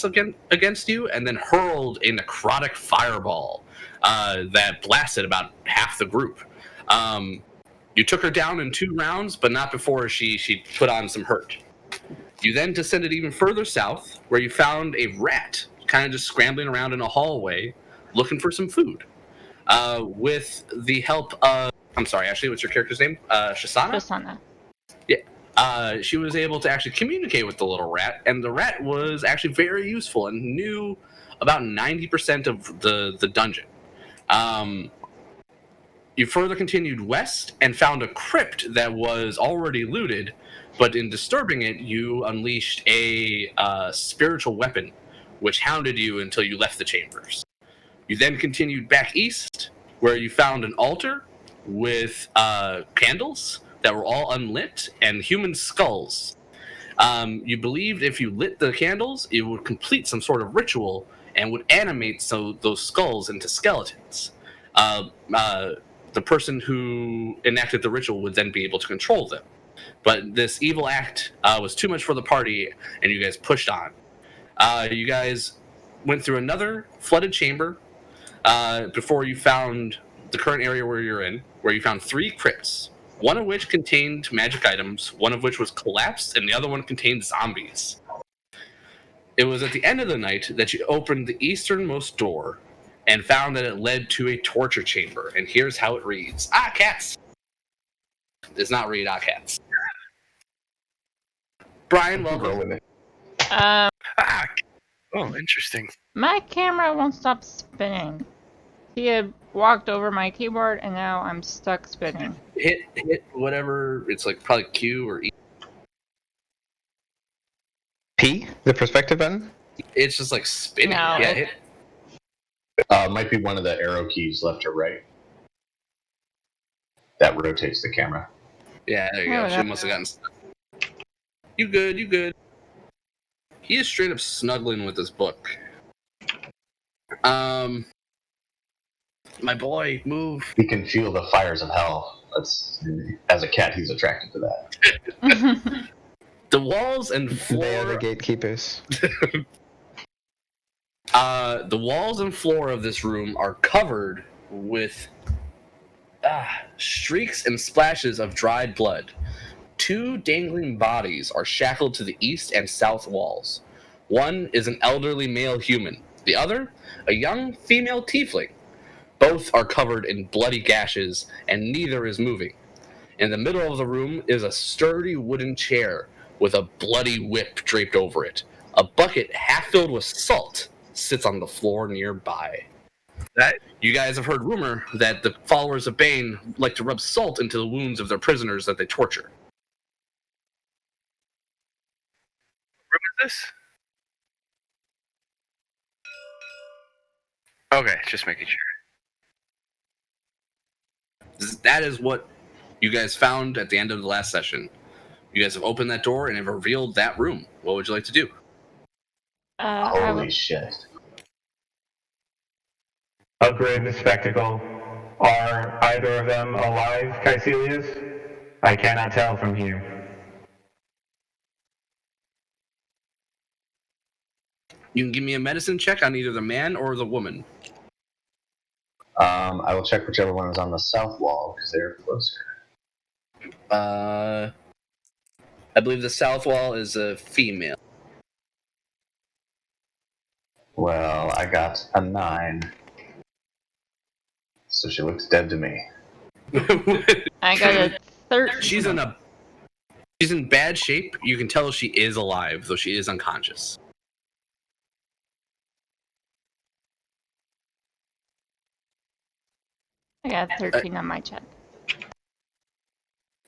against you, and then hurled a necrotic fireball that blasted about half the group. You took her down in 2 rounds, but not before she put on some hurt. You then descended even further south, where you found a rat kind of just scrambling around in a hallway looking for some food. With the help of... I'm sorry, Ashley, what's your character's name? Shisana? Shisana. Yeah. She was able to actually communicate with the little rat, and the rat was actually very useful and knew about 90% of the dungeon. You further continued west and found a crypt that was already looted, but in disturbing it, you unleashed a spiritual weapon, which hounded you until you left the chambers. You then continued back east, where you found an altar with candles that were all unlit and human skulls. You believed if you lit the candles, it would complete some sort of ritual and would animate those skulls into skeletons. The person who enacted the ritual would then be able to control them. But this evil act was too much for the party, and you guys pushed on. You guys went through another flooded chamber before you found the current area where you're in, where you found 3 crypts, one of which contained magic items, one of which was collapsed, and the other one contained zombies. It was at the end of the night that you opened the easternmost door and found that it led to a torture chamber. And here's how it reads. Cats! It does not read cats. Brian, welcome. Oh, interesting. My camera won't stop spinning. He had walked over my keyboard, and now I'm stuck spinning. Hit whatever. It's like probably Q or E. P? The perspective button? It's just like spinning. No, yeah, hit. Might be one of the arrow keys left or right. That rotates the camera. Yeah, there you go. She must have gotten stuck. You good. He is straight up snuggling with this book. My boy, move. He can feel the fires of hell. As a cat, he's attracted to that. The walls and floor... They are the gatekeepers. The walls and floor of this room are covered with streaks and splashes of dried blood. 2 dangling bodies are shackled to the east and south walls. One is an elderly male human. The other, a young female tiefling. Both are covered in bloody gashes, and neither is moving. In the middle of the room is a sturdy wooden chair with a bloody whip draped over it. A bucket half filled with salt sits on the floor nearby. You guys have heard rumor that the followers of Bane like to rub salt into the wounds of their prisoners that they torture. What is this? Okay, just making sure. That is what you guys found at the end of the last session. You guys have opened that door and have revealed that room. What would you like to do? Holy shit. Upgrade the spectacle. Are either of them alive, Caecilius? I cannot tell from here. You can give me a medicine check on either the man or the woman. I will check whichever one is on the south wall, because they're closer. I believe the south wall is a female. Well, I got a 9. So she looks dead to me. I got a 13. She's in bad shape. You can tell she is alive, though she is unconscious. I got 13 on my check.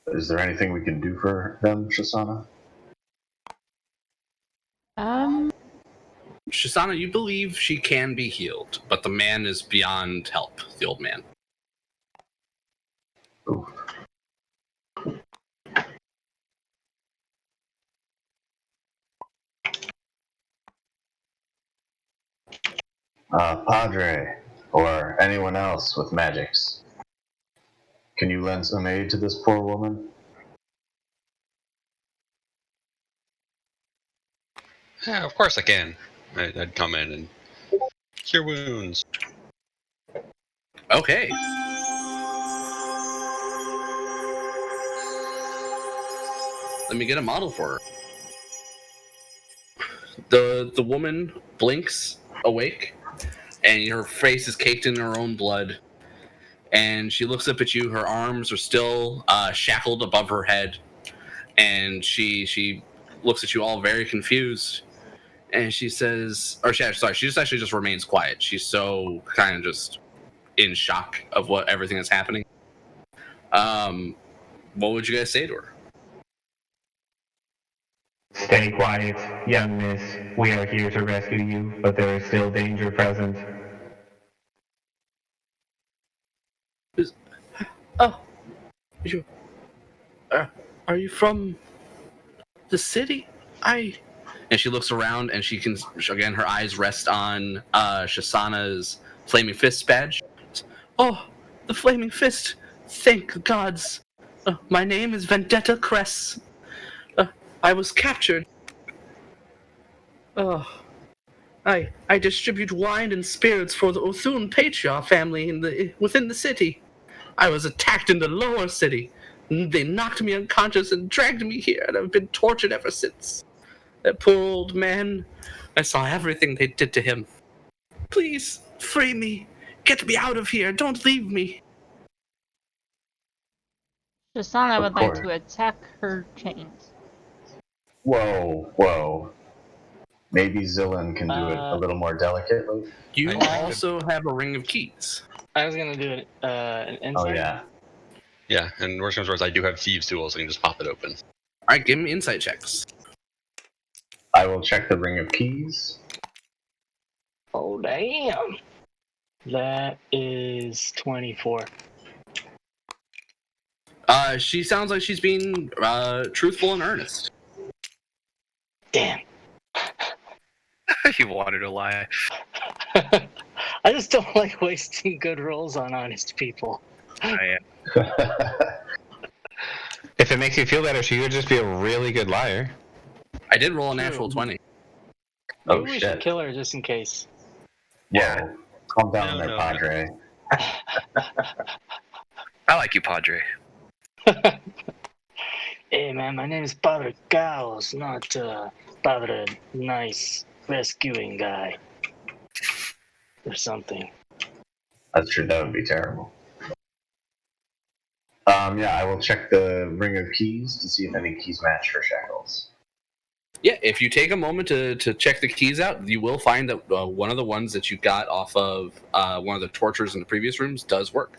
Is there anything we can do for them, Shisana? Shisana, you believe she can be healed, but the man is beyond help, the old man. Oof. Padre, or anyone else with magics, can you lend some aid to this poor woman? Yeah, of course I can. I'd come in and cure wounds. Okay. Let me get a model for her. The woman blinks awake, and her face is caked in her own blood. And she looks up at you. Her arms are still shackled above her head, and she looks at you all very confused. And she says, she just actually just remains quiet. She's so kind of just in shock of what everything that's happening. What would you guys say to her? Stay quiet, young miss. We are here to rescue you, but there is still danger present. Oh, you are you from the city? And she looks around, and she can again. Her eyes rest on Shisana's flaming fist badge. Oh, the flaming fist! Thank gods. My name is Vendetta Cress. I was captured. I distribute wine and spirits for the Othun Patriarch family within the city. I was attacked in the lower city. They knocked me unconscious and dragged me here, and I've been tortured ever since. That poor old man. I saw everything they did to him. Please, free me. Get me out of here. Don't leave me. Shisana Of would like course. to attack her chains. Whoa. Maybe Zillin can do it a little more delicately. You I- also have a ring of keys. I was gonna do an insight. Oh, yeah. Yeah, and worst comes to worst, I do have thieves' tools, so I can just pop it open. All right, give me insight checks. I will check the ring of keys. Oh damn! That is 24. She sounds like she's being truthful and earnest. Damn. You wanted to lie. I just don't like wasting good rolls on honest people. I If it makes you feel better, she would just be a really good liar. I did roll a natural 20. Maybe Oh, we shit. should kill her just in case. Yeah. Whoa. Calm down No, there, no. Padre. I like you, Padre. Hey man, my name is Padre Caos, not Padre Nice Rescuing Guy. Or something. That's true. That would be terrible. Yeah, I will check the ring of keys to see if any keys match her shackles. Yeah, if you take a moment to check the keys out, you will find that one of the ones that you got off of one of the tortures in the previous rooms does work.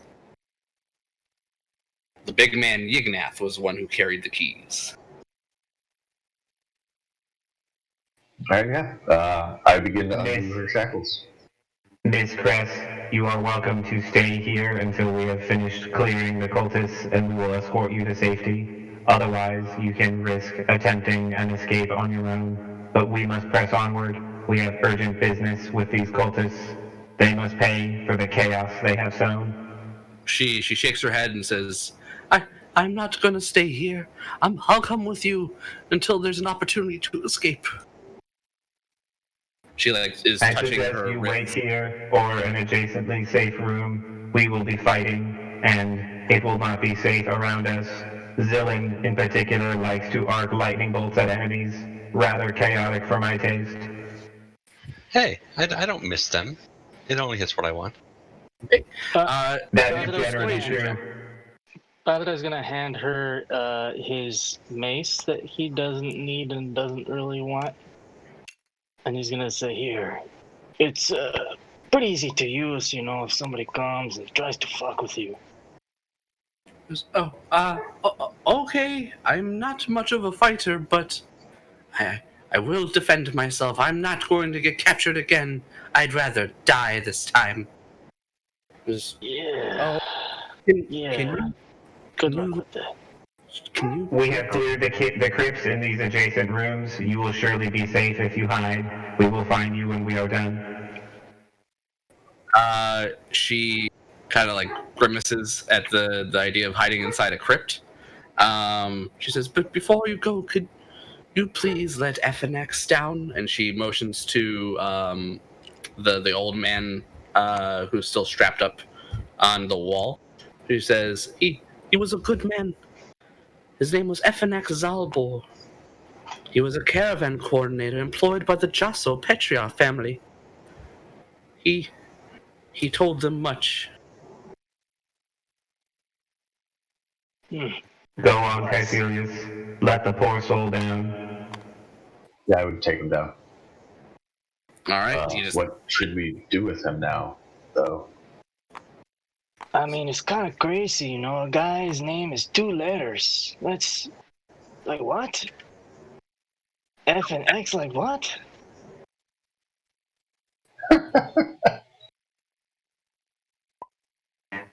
The big man Yignath was the one who carried the keys. Alright, yeah. I begin to Miss- undo her shackles. Miss Cress, you are welcome to stay here until we have finished clearing the cultists, and we will escort you to safety. Otherwise, you can risk attempting an escape on your own. But we must press onward. We have urgent business with these cultists. They must pay for the chaos they have sown. She shakes her head and says, I'm not going to stay here. I'll come with you until there's an opportunity to escape. She is I touching suggest her you wait wrist. here or an adjacently safe room. We will be fighting, and it will not be safe around us. Zillin, in particular, likes to arc lightning bolts at enemies. Rather chaotic for my taste. Hey, I don't miss them. It only hits what I want. That Padre's is generally gonna- true. Padre's gonna hand her his mace that he doesn't need and doesn't really want. And he's gonna say, here, it's pretty easy to use, you know, if somebody comes and tries to fuck with you. Okay. I'm not much of a fighter, but I will defend myself. I'm not going to get captured again. I'd rather die this time. Yeah. Yeah. Can you Good you- luck with that. Can you? We have cleared the crypts in these adjacent rooms. You will surely be safe if you hide. We will find you when we are done. She kind of like grimaces at the idea of hiding inside a crypt. She says, "But before you go, could You please let FNX down? And she motions to the old man who's still strapped up on the wall. Who says, he was a good man. His name was FNX Zalbor. He was a caravan coordinator employed by the Jasso Petria family. He told them much. Go on, Caecilius. Let the poor soul down. Yeah, I would take him down. All right, you just What should we do with him now, though? I mean, it's kind of crazy, you know. A guy's name is 2 letters. That's like what? F and X, like what?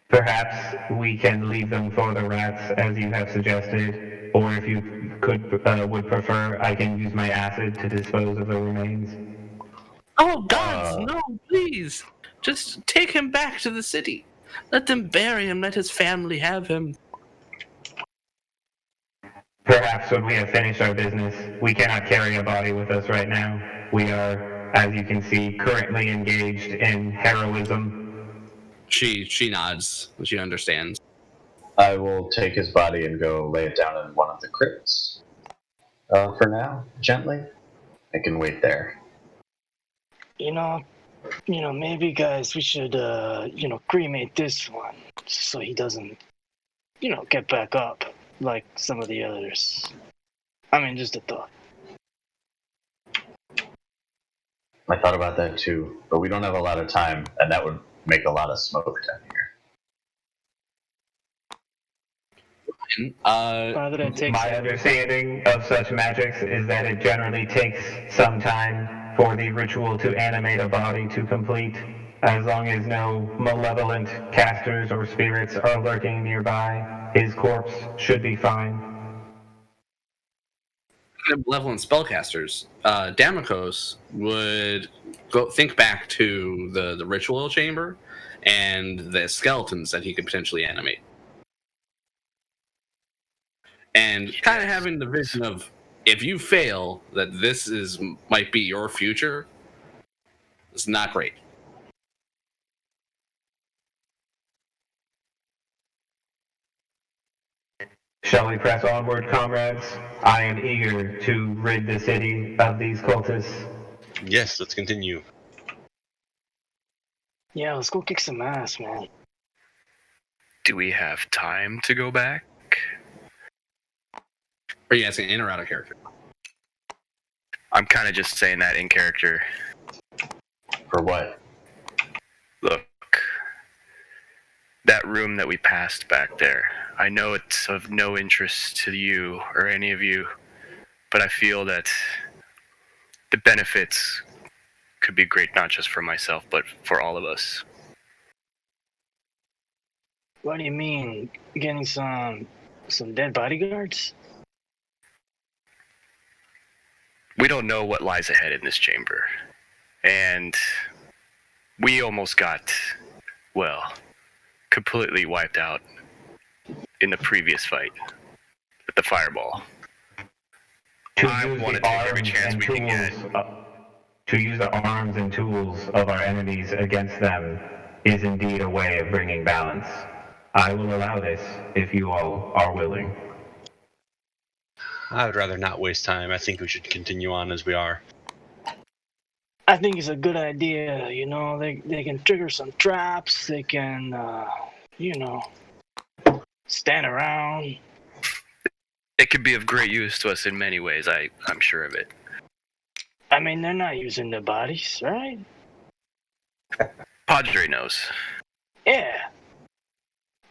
Perhaps we can leave them for the rats, as you have suggested, or if you would prefer, I can use my acid to dispose of the remains. Oh gods, no, please! Just take him back to the city. Let them bury him. Let his family have him. Perhaps when we have finished our business, we cannot carry a body with us right now. We are, as you can see, currently engaged in heroism. She nods. She understands. I will take his body and go lay it down in one of the crypts. For now, gently. I can wait there. You know, maybe guys, we should, cremate this one so he doesn't, get back up like some of the others. I mean, just a thought. I thought about that too, but we don't have a lot of time, and that would make a lot of smoke down here. My understanding of such magics is that it generally takes some time for the ritual to animate a body to complete. As long as no malevolent casters or spirits are lurking nearby, his corpse should be fine. Malevolent spellcasters, Damokos would think back to the ritual chamber and the skeletons that he could potentially animate. And kind of having the vision of, if you fail, that this might be your future, it's not great. Shall we press onward, comrades? I am eager to rid the city of these cultists. Yes, let's continue. Yeah, let's go kick some ass, man. Do we have time to go back? Are you asking in or out of character? I'm kind of just saying that in character. For what? Look, that room that we passed back there, I know it's of no interest to you or any of you, but I feel that the benefits could be great, not just for myself, but for all of us. What do you mean? Getting some dead bodyguards? We don't know what lies ahead in this chamber, and we almost got, well, completely wiped out in the previous fight with the fireball. I want to take every chance we can get. To use the arms and tools of our enemies against them is indeed a way of bringing balance. I will allow this if you all are willing. I would rather not waste time. I think we should continue on as we are. I think it's a good idea. You know, they can trigger some traps. They can, stand around. It could be of great use to us in many ways, I'm sure of it. I mean, they're not using their bodies, right? Padre knows. Yeah.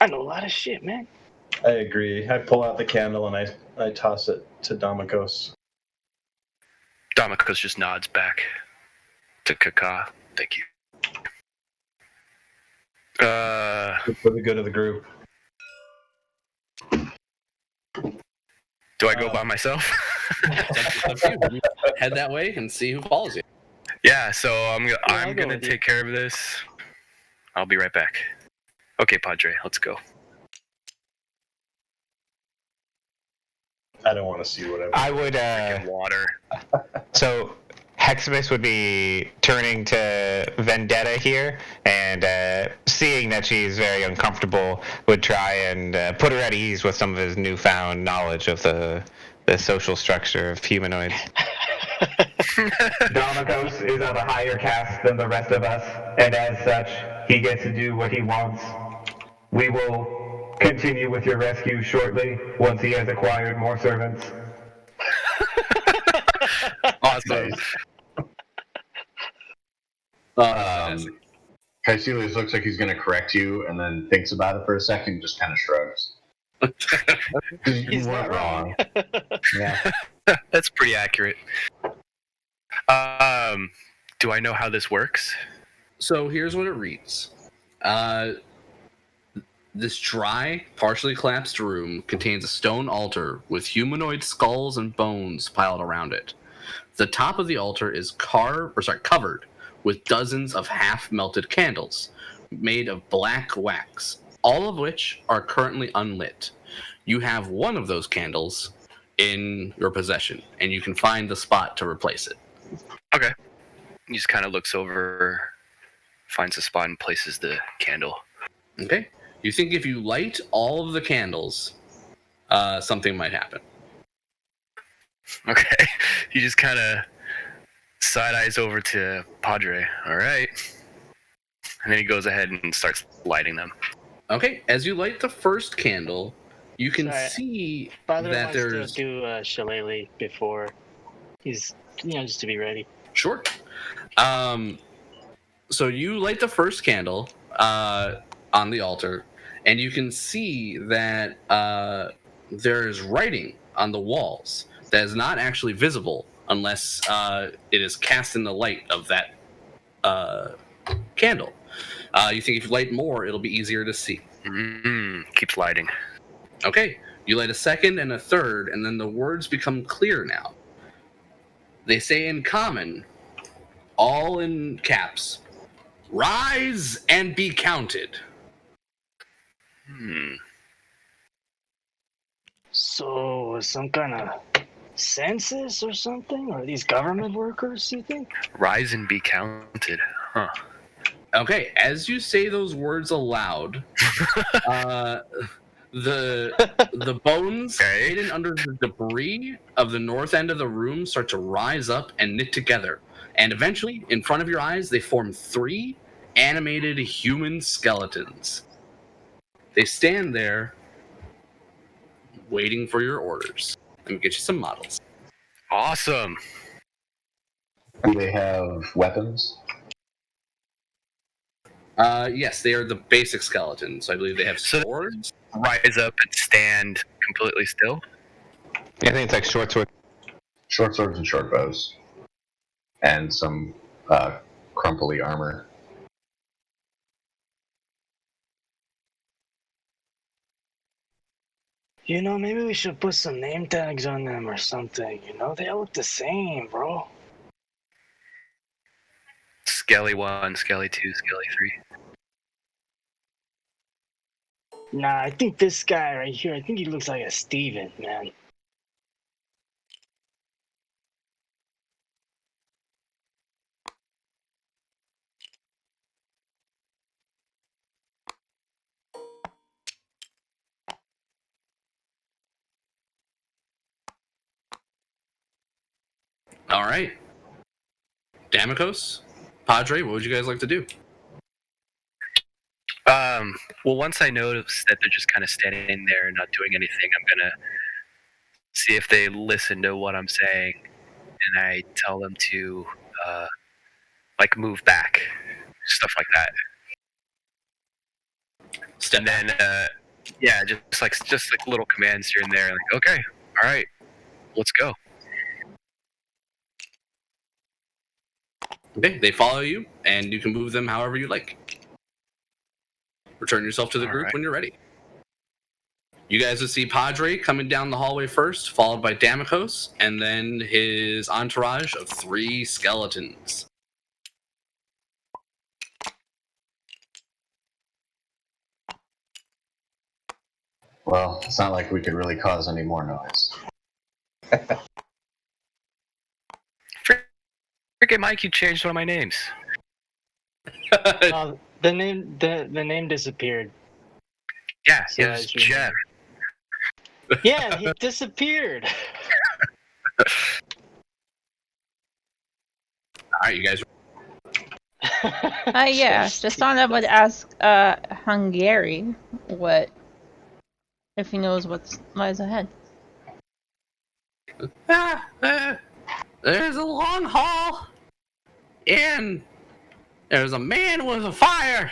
I know a lot of shit, man. I agree. I pull out the candle and I toss it to Damokos. Damokos just nods back to Kaka. Thank you. For the good of the group. Do I go by myself? Head that way and see who follows you. Yeah, so I'm I'll go gonna with you. take care of this. I'll be right back. Okay, Padre, let's go. I don't want to see whatever. I would. Freaking water. So Heximus would be turning to Vendetta here, and seeing that she's very uncomfortable, would try and put her at ease with some of his newfound knowledge of the social structure of humanoids. Domicos is of a higher caste than the rest of us, and as such, he gets to do what he wants. We will continue with your rescue shortly, once he has acquired more servants. Awesome. Nice. Caecilius looks like he's going to correct you, and then thinks about it for a second, just kind of shrugs. You weren't wrong. Yeah. That's pretty accurate. Do I know how this works? So here's what it reads. This dry, partially collapsed room contains a stone altar with humanoid skulls and bones piled around it. The top of the altar is covered with dozens of half-melted candles made of black wax, all of which are currently unlit. You have one of those candles in your possession, and you can find the spot to replace it. Okay. He just kind of looks over, finds a spot, and places the candle. Okay? You think if you light all of the candles, something might happen. Okay. He just kind of side-eyes over to Padre. All right. And then he goes ahead and starts lighting them. Okay, as you light the first candle, you can Sorry, see Father that wants there's... to do shillelagh before he's, just to be ready. Sure. So you light the first candle on the altar, and you can see that there's writing on the walls that is not actually visible unless it is cast in the light of that candle. You think if you light more, it'll be easier to see. Keeps lighting. Okay, you light a second and a third, and then the words become clear now. They say in common, all in caps, "Rise and be counted." So, some kind of census or something? Or are these government workers, you think? Rise and be counted. Huh. Okay, as you say those words aloud, the bones hidden under the debris of the north end of the room start to rise up and knit together. And eventually, in front of your eyes, they form 3 animated human skeletons. They stand there, waiting for your orders. Let me get you some models. Awesome. Do they have weapons? Yes, they are the basic skeletons. So I believe they have swords. Rise up and stand completely still. Yeah, I think it's like short sword. Short swords and short bows. And some crumply armor. Maybe we should put some name tags on them or something. They all look the same, bro. Skelly 1, Skelly 2, Skelly 3. Nah, I think this guy right here, I think he looks like a Steven, man. All right. Damikos, Padre, what would you guys like to do? Well, once I notice that they're just kind of standing there and not doing anything, I'm gonna see if they listen to what I'm saying, and I tell them to, move back, stuff like that. And then, just like little commands here and there, like, okay, all right, let's go. Okay, they follow you, and you can move them however you like. Return yourself to the group when you're ready. You guys will see Padre coming down the hallway first, followed by Damikos, and then his entourage of 3 skeletons. Well, it's not like we could really cause any more noise. Freaking Mike, you changed one of my names. The name disappeared. Yeah, So it was as you Jeff. Yeah, he disappeared. All right, you guys. Yeah, Jasana would ask Hungary what if he knows what lies ahead. There's a long hall, and there's a man with a fire.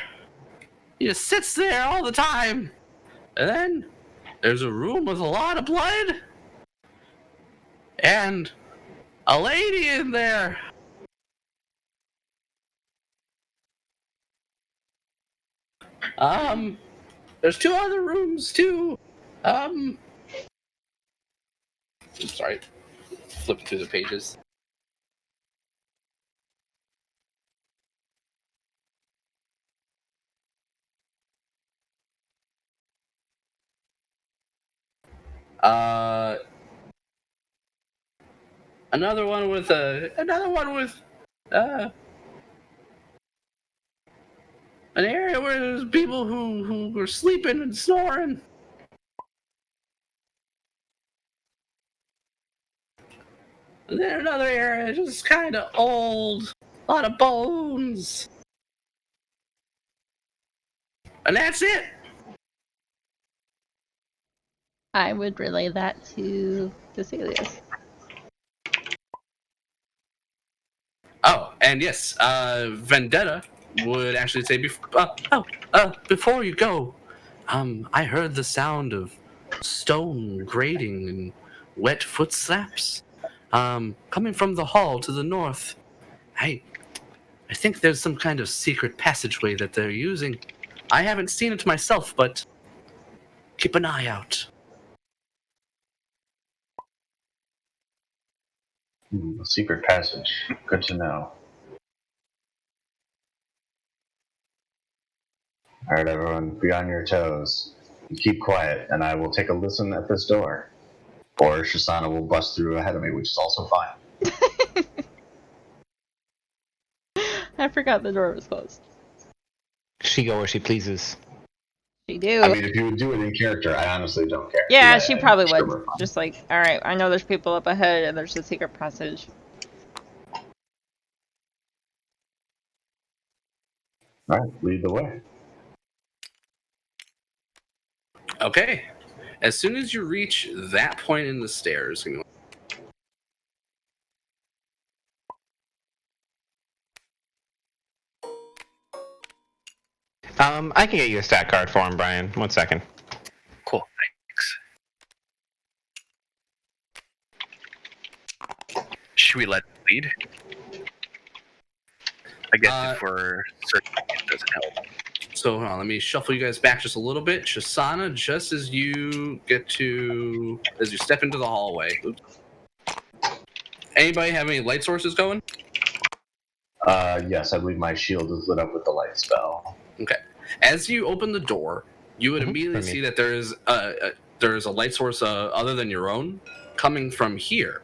He just sits there all the time. And then there's a room with a lot of blood, and a lady in there. There's 2 other rooms too. I'm sorry, flipping through the pages. Uh, another one with an area where there's people who were sleeping and snoring. And then another area just kind of old, a lot of bones. And that's it. I would relay that to Cecilius. Oh, and yes, Vendetta would actually say, before you go, I heard the sound of stone grating and wet footsteps, coming from the hall to the north. I think there's some kind of secret passageway that they're using. I haven't seen it myself, but keep an eye out. A secret passage. Good to know. All right, everyone, be on your toes. Keep quiet, and I will take a listen at this door. Or Shisana will bust through ahead of me, which is also fine. I forgot the door was closed. She go where she pleases. She do. I mean, if you would do it in character, I honestly don't care. Yeah, she probably would. Just like, alright, I know there's people up ahead and there's a secret passage. All right, lead the way. Okay. As soon as you reach that point in the stairs, I can get you a stat card for him, Brian. 1 second. Cool, thanks. Should we let it lead? I guess if we're certain it doesn't help. so hold on, let me shuffle you guys back just a little bit. Shisana, just as you step into the hallway. Oops. Anybody have any light sources going? Yes, I believe my shield is lit up with the light spell. Okay. As you open the door, you would immediately see that there is a light source other than your own coming from here.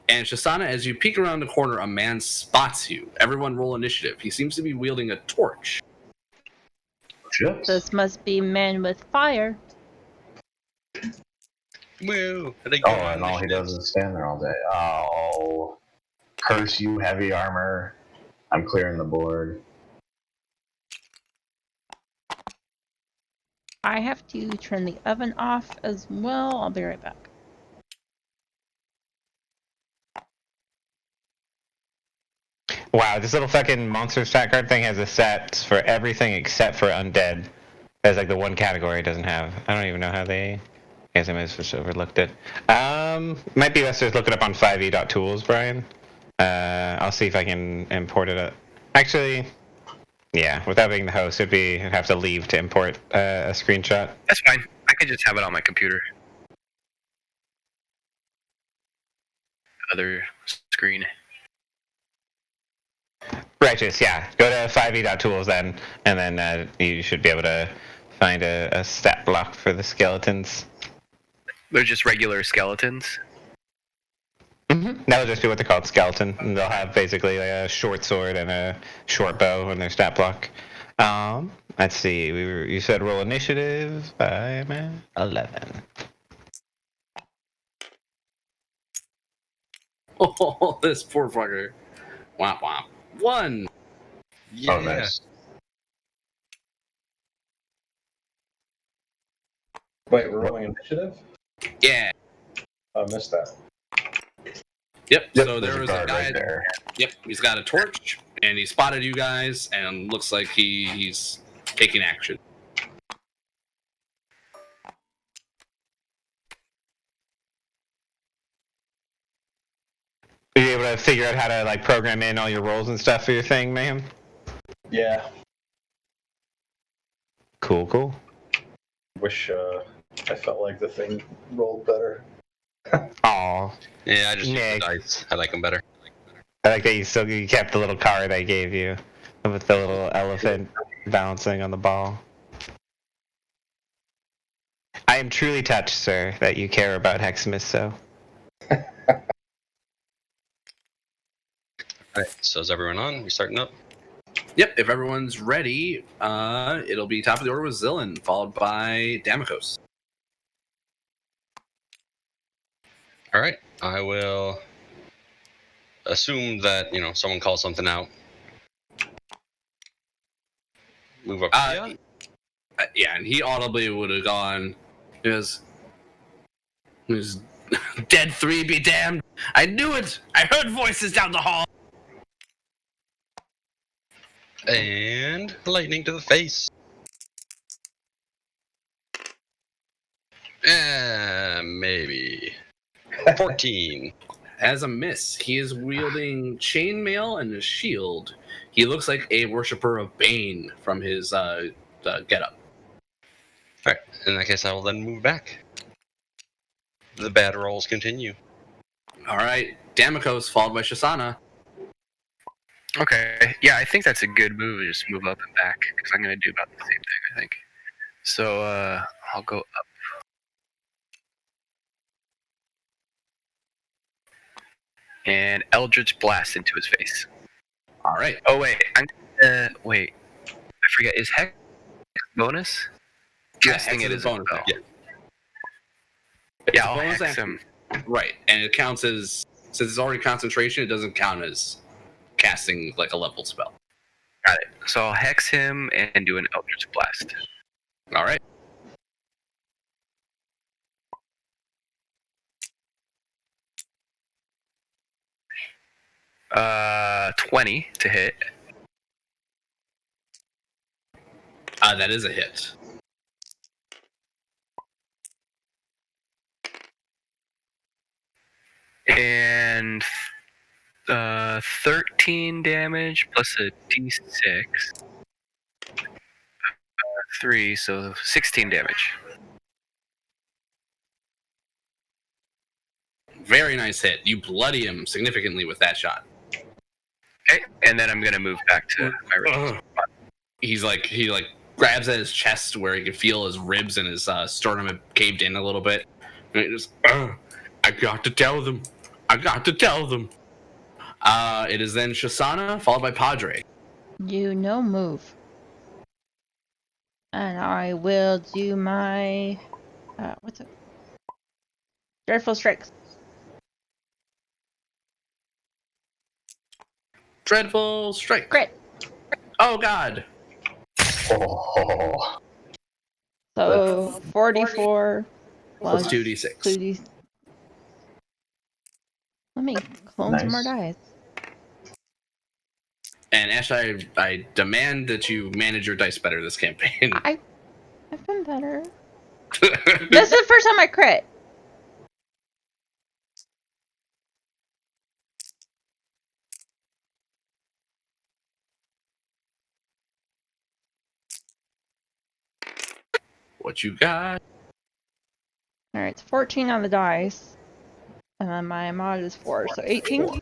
And Shisana, as you peek around the corner, a man spots you. Everyone roll initiative. He seems to be wielding a torch. Chips? This must be men with fire. Woo! And all he does is stand there all day. Oh, curse you, heavy armor. I'm clearing the board. I have to turn the oven off as well. I'll be right back. Wow, this little fucking monster stat card thing has a set for everything except for undead. That's like the one category it doesn't have. I don't even know how they... I guess I might have just overlooked it. Might be best to look it up on 5e.tools, Brian. I'll see if I can import it up. Actually, yeah, without being the host, I'd have to leave to import a screenshot. That's fine. I can just have it on my computer. Other screen. Righteous, yeah. Go to 5e.tools then, and then you should be able to find a stat block for the skeletons. They're just regular skeletons? That'll just be what they're called, skeleton. And they'll have basically like a short sword and a short bow in their stat block. Let's see. You said roll initiative. I'm at 11. Oh, this poor fucker. Womp womp. 1. Yeah. Oh, nice. Wait, we're rolling initiative? Yeah. I missed that. Yep. Yep, So there's there a was a guard guy. right there. Yep. He's got a torch, and he spotted you guys, and looks like he's taking action. Are you able to figure out how to like program in all your rolls and stuff for your thing, Mayhem? Yeah. Cool. Wish I felt like the thing rolled better. Aw. Yeah, I just use the Nick. dice. I like them better. I like that you kept the little card I gave you with the little elephant bouncing on the ball. I am truly touched, sir, that you care about Heximus so. Alright, so is everyone on? We starting up? Yep. If everyone's ready, it'll be top of the order with Zillin, followed by Damokos. Alright, I will assume that, someone calls something out. Move up. Yeah, and he audibly would have gone, "Is dead 3 be damned? I knew it! I heard voices down the hall!" And lightning to the face. Maybe. 14. As a miss, he is wielding chainmail and a shield. He looks like a worshiper of Bane from his getup. Alright, in that case, I will then move back. The bad rolls continue. All right, Damokos, followed by Shisana. Okay, yeah, I think that's a good move. Just move up and back because I'm gonna do about the same thing. I think. So I'll go up. And Eldritch Blast into his face. All right. Oh wait, wait. I forget. Is Hex bonus? Guessing Hex it is is a bonus as well. action. Yeah, It's a I'll bonus hex action. him. Right, and it counts as, since it's already concentration, it doesn't count as casting like a level spell. Got it. So I'll hex him and do an Eldritch Blast. All right. Uh, 20 to hit. That is a hit. And 13 damage plus a d6. 3, so 16 damage. Very nice hit. You bloody him significantly with that shot. Okay, and then I'm gonna move back to my original spot. He grabs at his chest where he can feel his ribs and his sternum have caved in a little bit. And it just, I got to tell them. I got to tell them. It is then Shisana, followed by Padre. You no move. And I will do my what's it? Dreadful Strikes. Dreadful Strike. Crit. Oh god. Oh, So 44 Plus 2d6. 2d. Let me clone some more dice. And Ash, I demand that you manage your dice better this campaign. I've been better. This is the first time I crit. What you got? Alright, it's 14 on the dice. And then my mod is 4, so 18.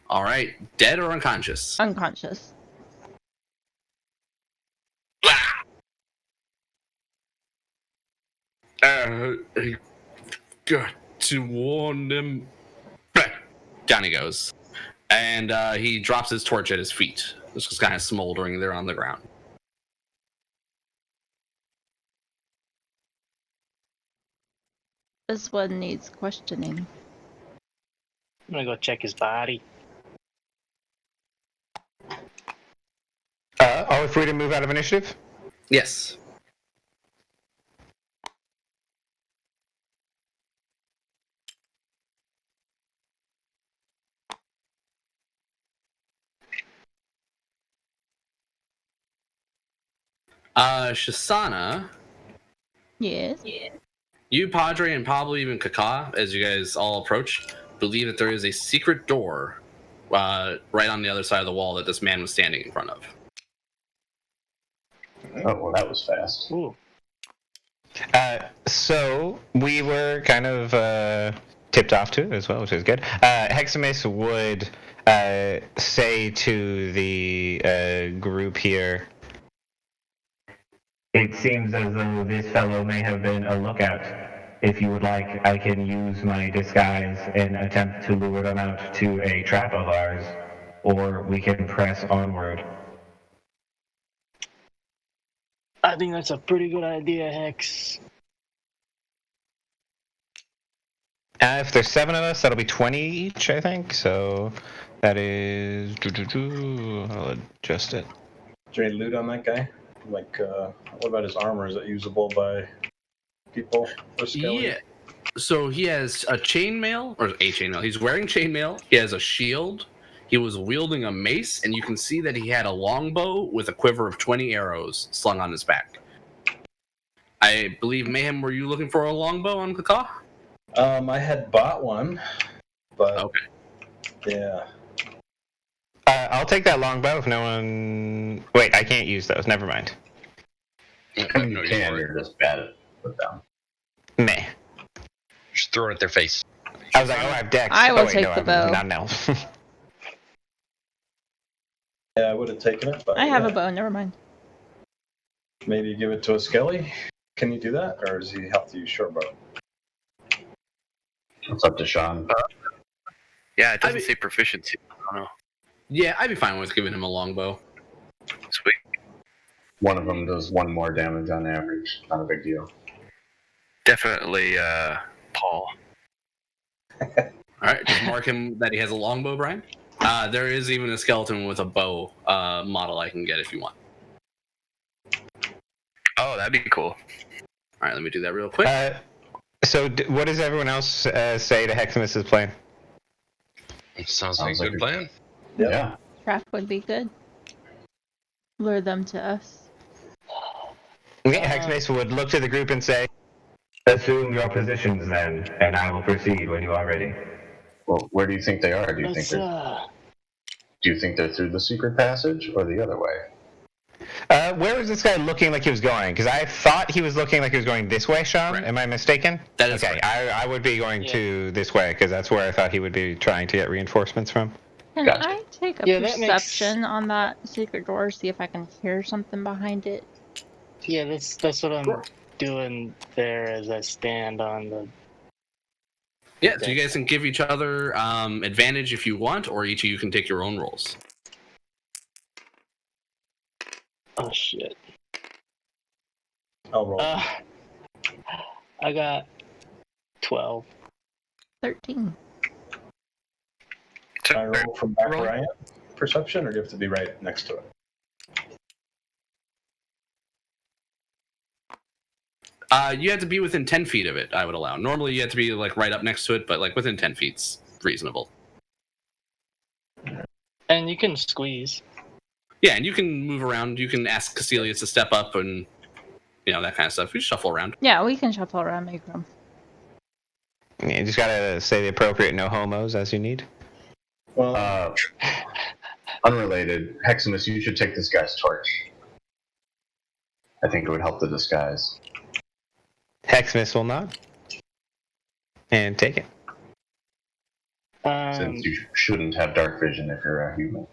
All right, dead or unconscious? Unconscious. I got to warn them. Down he goes. And he drops his torch at his feet. It's just kind of smoldering there on the ground. This one needs questioning. I'm gonna go check his body. Are we free to move out of initiative? Yes. Shisana, Yes. you, Padre, and probably even Kaka, as you guys all approach, believe that there is a secret door right on the other side of the wall that this man was standing in front of. Oh, well, that was fast. Ooh. So we were kind of tipped off to it as well, which is good. Heximus would say to the group here, It seems as though this fellow may have been a lookout. If you would like, I can use my disguise and attempt to lure them out to a trap of ours, or we can press onward. I think that's a pretty good idea, Hex. if there's 7 of us, that'll be 20 each, I think. So that is... I'll adjust it. Is there any loot on that guy? Like, what about his armor? Is it usable by people or skellies? Yeah. So he has a chainmail, or a chainmail. He's wearing chainmail. He has a shield. He was wielding a mace, and you can see that he had a longbow with a quiver of 20 arrows slung on his back. I believe, Mayhem, were you looking for a longbow on Kaka? I had bought one, but Okay. yeah. I'll take that longbow if no one... Wait, I can't use those. Never mind. I mean, you can, you're just bad at put down. Meh. Just throw it at their face. I was like, oh, I have dex. I will oh, wait, take no, the I'm bow. not an elf. Yeah, I would have taken it, but I have yeah. a bow, never mind. Maybe give it to a skelly. Can you do that, or does he have to use short bow? It's up to Sean. Yeah, it doesn't mean- say proficiency. I don't know. Yeah, I'd be fine with giving him a longbow. Sweet. One of them does 1 more damage on average. Not a big deal. Definitely Paul. All right, just mark him that he has a longbow, Brian. There is even a skeleton with a bow model I can get if you want. Oh, that'd be cool. All right, let me do that real quick. So what does everyone else say to Heximus's plan? Sounds like a good plan. Yeah. Trap would be good. Lure them to us. Heximus would look to the group and say, Assume your positions then, and I will proceed when you are ready. Well, where do you think they are? Do you think they're through the secret passage or the other way? where was this guy looking like he was going? Because I thought he was looking like he was going this way, Sean. Right. Am I mistaken? That is okay. correct. I would be going to this way because that's where I thought he would be trying to get reinforcements from. Can Gotcha. I take a Yeah, that makes- perception on that secret door, see if I can hear something behind it? Yeah, that's what I'm doing there as I stand on the. Yeah, so you guys can give each other advantage if you want, or each of you can take your own rolls. Oh shit. I'll roll. I got 12. 13. Can I roll from back roll. where I am? Perception, or do you have to be right next to it? You have to be within 10 feet of it, I would allow. Normally you have to be like right up next to it, but like within 10 feet's reasonable. And you can squeeze. Yeah, and you can move around. You can ask Caecilius to step up and, you know, that kind of stuff. We shuffle around. Yeah, we can shuffle around, make room. You just gotta say the appropriate no homos as you need. Well, Unrelated, Heximus, you should take this guy's torch. I think it would help the disguise. Heximus will nod and take it. Since you shouldn't have dark vision if you're a human.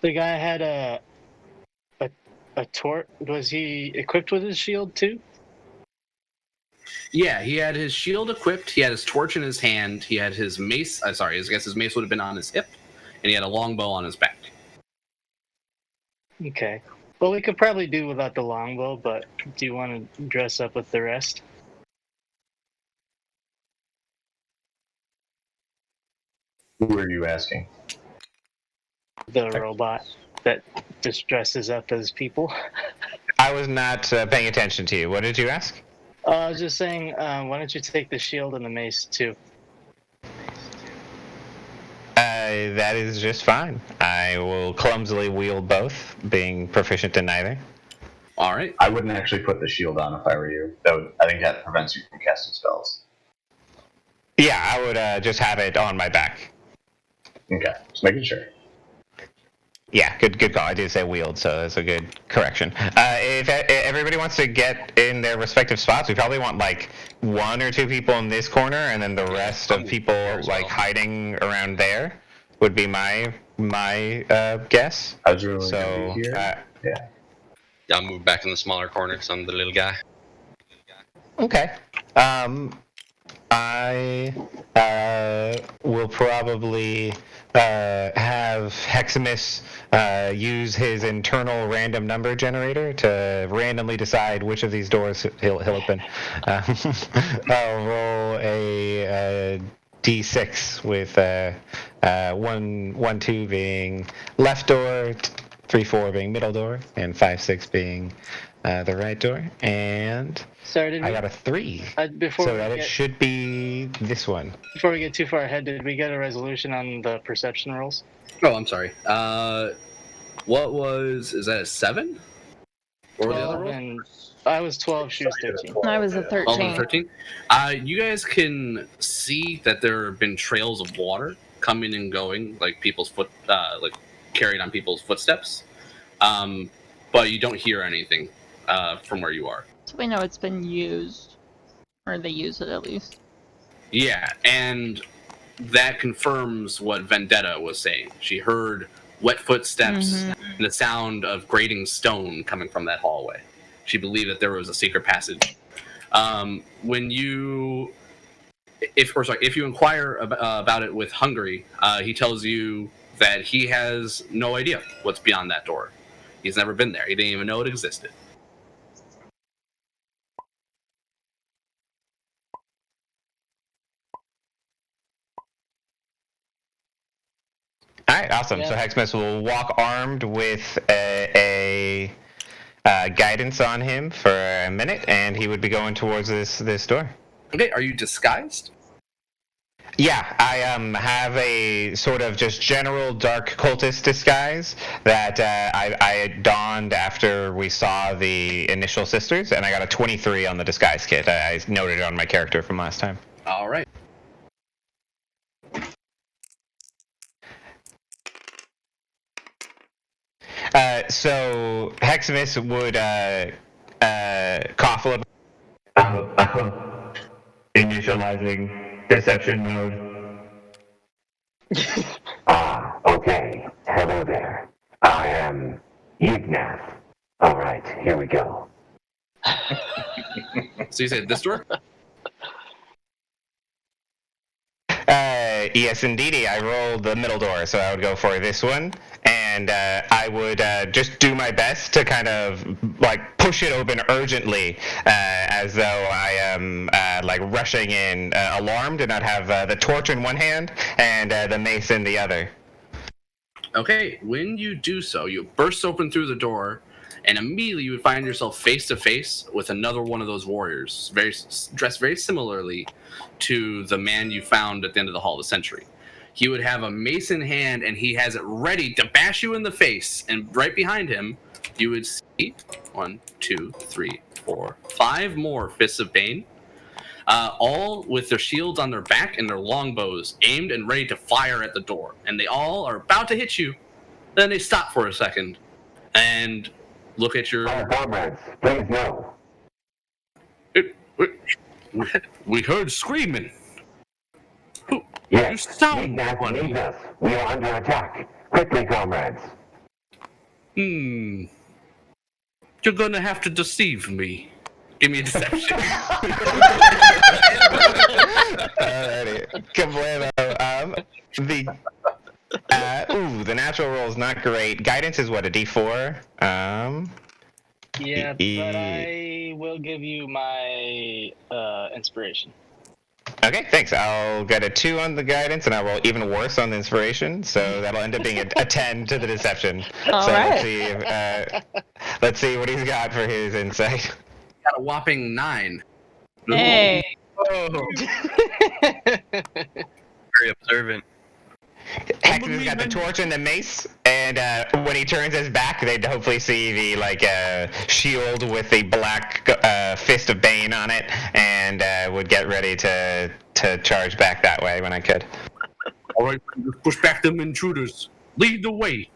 The guy had a torch. Was he equipped with his shield too? Yeah, he had his shield equipped. He had his torch in his hand. He had his mace. I guess his mace would have been on his hip, and he had a longbow on his back. Okay. Well, we could probably do without the longbow, but do you want to dress up with the rest? Who are you asking? The robot that just dresses up as people. I was not paying attention to you. What did you ask? I was just saying, why don't you take the shield and the mace too? That is just fine. I will clumsily wield both, being proficient in neither. All right. I wouldn't actually put the shield on if I were you. I think that prevents you from casting spells. Yeah, I would just have it on my back. Okay, just making sure. Yeah, good call. I did say wield, so that's a good correction. If everybody wants to get in their respective spots, we probably want like 1 or 2 people in this corner, and then the rest of people like hiding around there would be my guess. How's your So here? Yeah. I'll move back in the smaller corner because I'm the little guy. Okay. I will probably have Heximus use his internal random number generator to randomly decide which of these doors he'll open. I'll roll a d6 with 1, 2 being left door, 3, 4 being middle door, and 5, 6 being the right door. And Sorry, I got a 3. It should be this one. Before we get too far ahead, did we get a resolution on the perception rolls? Oh, I'm sorry. Is that a 7? What were the other rolls? And I was 12, she was 13. I was a 13. 12 and 13. You guys can see that there have been trails of water coming and going, like people's like carried on people's footsteps. But you don't hear anything from where you are. So we know it's been used. Or they use it at least. Yeah, and that confirms what Vendetta was saying. She heard wet footsteps and the sound of grating stone coming from that hallway. She believed that there was a secret passage. If you inquire about it with Hungary, he tells you that he has no idea what's beyond that door. He's never been there. He didn't even know it existed. All right, awesome. Yeah. So Heximus will walk armed with a guidance on him for a minute, and he would be going towards this door. Okay, are you disguised? Yeah, I have a sort of just general dark cultist disguise that I donned after we saw the initial sisters, and I got a 23 on the disguise kit. I noted it on my character from last time. All right. So Heximus would cough a little. Initializing deception mode. Okay. Hello there. I am Ignath. Alright, here we go. So you said this door? Yes, indeedy. I rolled the middle door, so I would go for this one, and I would just do my best to kind of like push it open urgently, as though I am like rushing in, alarmed, and I'd have the torch in one hand and the mace in the other. Okay, when you do so, you burst open through the door, and immediately you would find yourself face to face with another one of those warriors, dressed very similarly to the man you found at the end of the Hall of the Century. He would have a mace in hand, and he has it ready to bash you in the face. And right behind him, you would see 1, 2, 3, 4, 5 more Fists of Bane, all with their shields on their back and their longbows aimed and ready to fire at the door. And they all are about to hit you. Then they stop for a second and look at your... comrades, please no. We heard screaming. Yes, You sound Ignath, funny. lead us. We are under attack. Quickly, comrades. You're gonna have to deceive me. Give me a deception. Alrighty. Kablamo. The natural roll is not great. Guidance is what, a D4? Yeah, but I will give you my inspiration. Okay, thanks. I'll get a 2 on the guidance, and I roll even worse on the inspiration, so that'll end up being a 10 to the deception. All so right. let's see what he's got for his insight. Got a whopping 9. Hey. Very observant. Hexamus got the torch and the mace, and when he turns his back, they'd hopefully see the shield with the black fist of Bane on it, and would get ready to charge back that way when I could. All right, push back them intruders. Lead the way.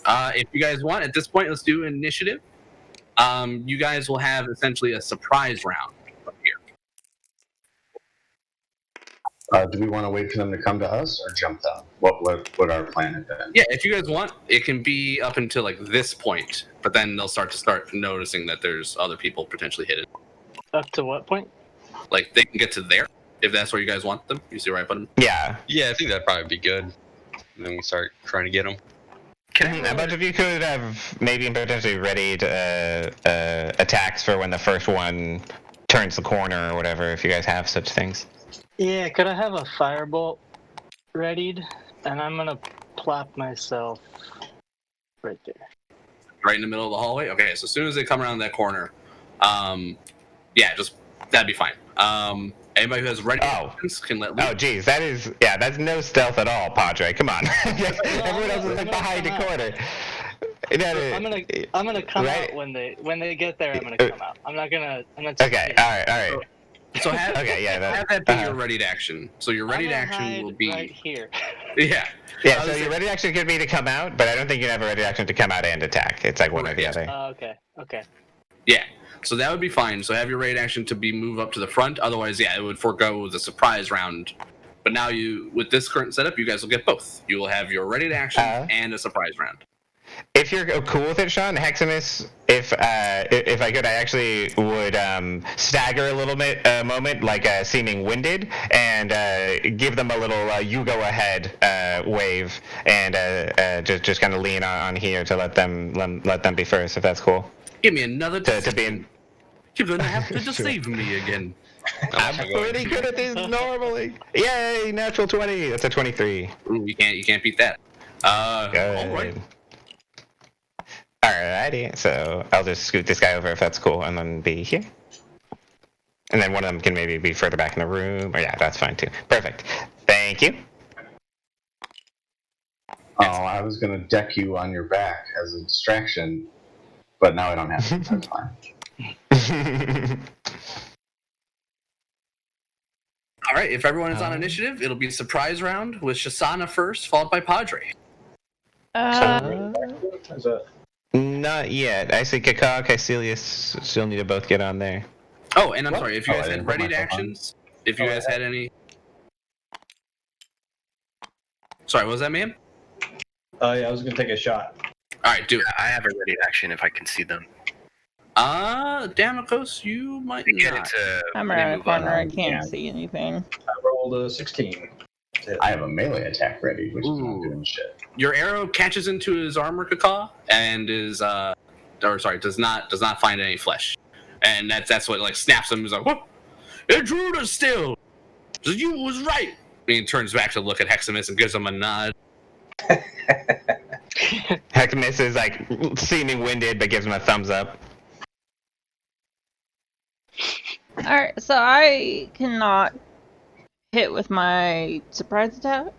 If you guys want, at this point, let's do initiative. You guys will have essentially a surprise round from here. Do we want to wait for them to come to us or jump them? What would our plan have been? Yeah, if you guys want, it can be up until like this point, but then they'll start noticing that there's other people potentially hidden. Up to what point? Like they can get to there if that's where you guys want them. You see where I put them? Yeah. Yeah, I think that'd probably be good. And then we start trying to get them. A bunch of you could have maybe potentially readied attacks for when the first one turns the corner or whatever, if you guys have such things. Yeah, could I have a firebolt readied? And I'm gonna plop myself right there. Right in the middle of the hallway? Okay, so as soon as they come around that corner, that'd be fine. Anybody who has ready actions can let loose. Oh, geez, that's no stealth at all, Padre. Come on. Everyone else is behind the corner. I'm gonna come out when they get there. I'm gonna come out. I'm gonna. Okay. All right. So have that be your ready to action. So your ready to action will be right here. Yeah. Yeah. So your ready action could be to come out, but I don't think you have a ready action to come out and attack. It's like one or the other. Okay. Yeah. So that would be fine. So have your raid action to be move up to the front. Otherwise, yeah, it would forego the surprise round. But now with this current setup, you guys will get both. You will have your ready to action and a surprise round. If you're cool with it, Sean, Heximus, if I could, I actually would stagger a little bit, moment, like seeming winded, and give them a little "you go ahead" wave, and just kind of lean on here to let them be first, if that's cool. Give me another to be in. You're gonna have to deceive me again. I'm pretty good at this normally. Yay, natural 20. That's a 23. Ooh, you can't beat that. Good. All right. Alrighty, so I'll just scoot this guy over if that's cool, and then be here. And then one of them can maybe be further back in the room. Or yeah, that's fine too. Perfect. Thank you. Oh, I was gonna deck you on your back as a distraction, but now I don't have to. That's fine. All right, if everyone is on initiative, it'll be a surprise round with Shisana first, followed by Padre. Is that? Not yet. I see Kakak, Caecilius still need to both get on there. Oh, and I'm sorry, if you guys I had didn't put ready to myself on. actions, if you guys had any... Sorry, what was that, ma'am? Yeah, I was gonna take a shot. All right, do it. I have a ready action if I can see them. Damikos, you might Get not. into. I'm around the corner. I can't Yeah. see anything. I rolled a 16. I have a melee attack ready, which is not Ooh. doing shit. Your arrow catches into his armor, Kaka, and does not find any flesh, and that's what like snaps him. He's like, "What? Intruder still? You was right." And he turns back to look at Heximus and gives him a nod. Heximus is like seeming winded, but gives him a thumbs up. Alright, so I cannot hit with my surprise attack.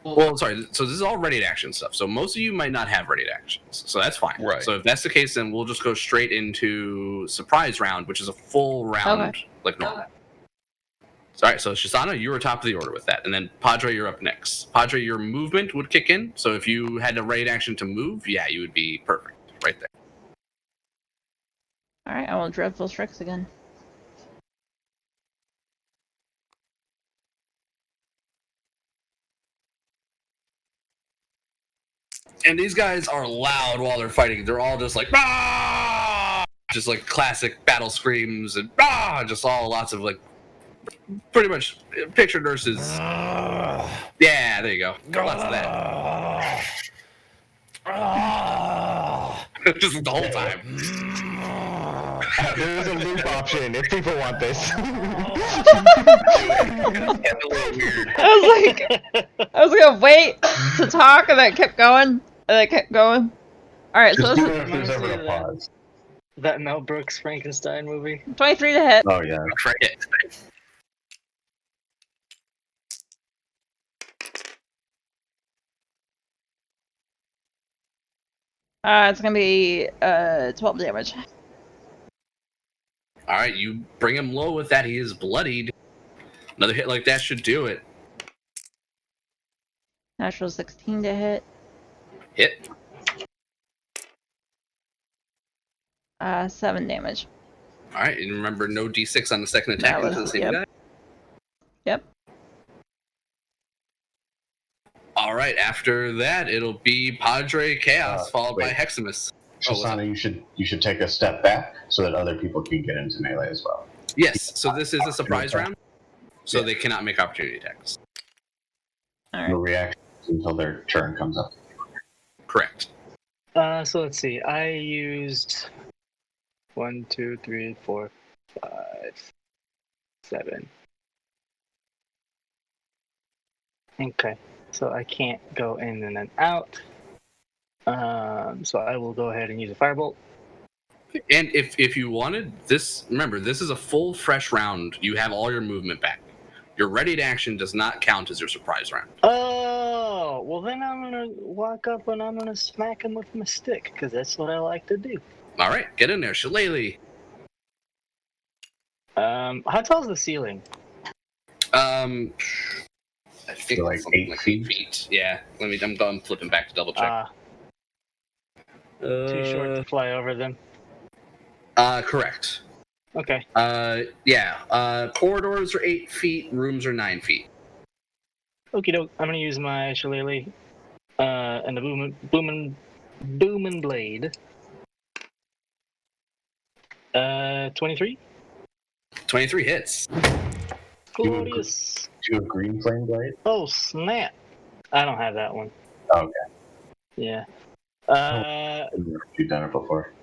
Well, sorry. So this is all ready to action stuff. So most of you might not have ready to actions, so that's fine. Right. So if that's the case, then we'll just go straight into surprise round, which is a full round like normal. All right, so Shisana, you were top of the order with that, and then Padre, you're up next. Padre, your movement would kick in, so if you had a raid action to move, yeah, you would be perfect right there. Alright, I will Dreadful Strikes again. And these guys are loud while they're fighting. They're all just like, ah! Just like classic battle screams and ah! Just all lots of like, pretty much picture nurses. Yeah, there you go. Lots of that. Just the whole time. There's a loop option if people want this. I was gonna wait to talk, and then kept going, and then kept going. All right, so Just this do it is if there's ever a pause. That Mel Brooks Frankenstein movie. 23 to hit. Oh yeah. Credit. It's gonna be 12 damage. All right, you bring him low with that. He is bloodied. Another hit like that should do it. Natural 16 to hit. Hit. 7 damage. All right, and remember, no d6 on the second attack That into the was- same yep. guy. Yep. All right, after that, it'll be Padre Chaos, followed by wait. Heximus. Shoshana, you should take a step back so that other people can get into melee as well. Yes, so this is a surprise Okay. round, so Yeah. they cannot make opportunity attacks. All No right. reactions until their turn comes up. Correct. So let's see. I used 1, 2, 3, 4, 5, 7. Okay, so I can't go in and then out. So I will go ahead and use a firebolt. And if you wanted this, remember, this is a full fresh round. You have all your movement back. Your ready to action does not count as your surprise round. Oh, well then I'm gonna walk up and I'm gonna smack him with my stick because that's what I like to do. All right, get in there, Shillelagh. How tall is the ceiling? I think Like something 8 like feet? 8 feet. Yeah. I'm flipping back to double check. Too short to fly over them. Correct. Okay. Yeah. Corridors are 8 feet. Rooms are 9 feet. Okie doke. I'm gonna use my shillelagh, and the boomin' blade. 23. 23 hits. Glorious. Do you have green flame blade? Oh snap! I don't have that one. Okay. Yeah. You've done it before.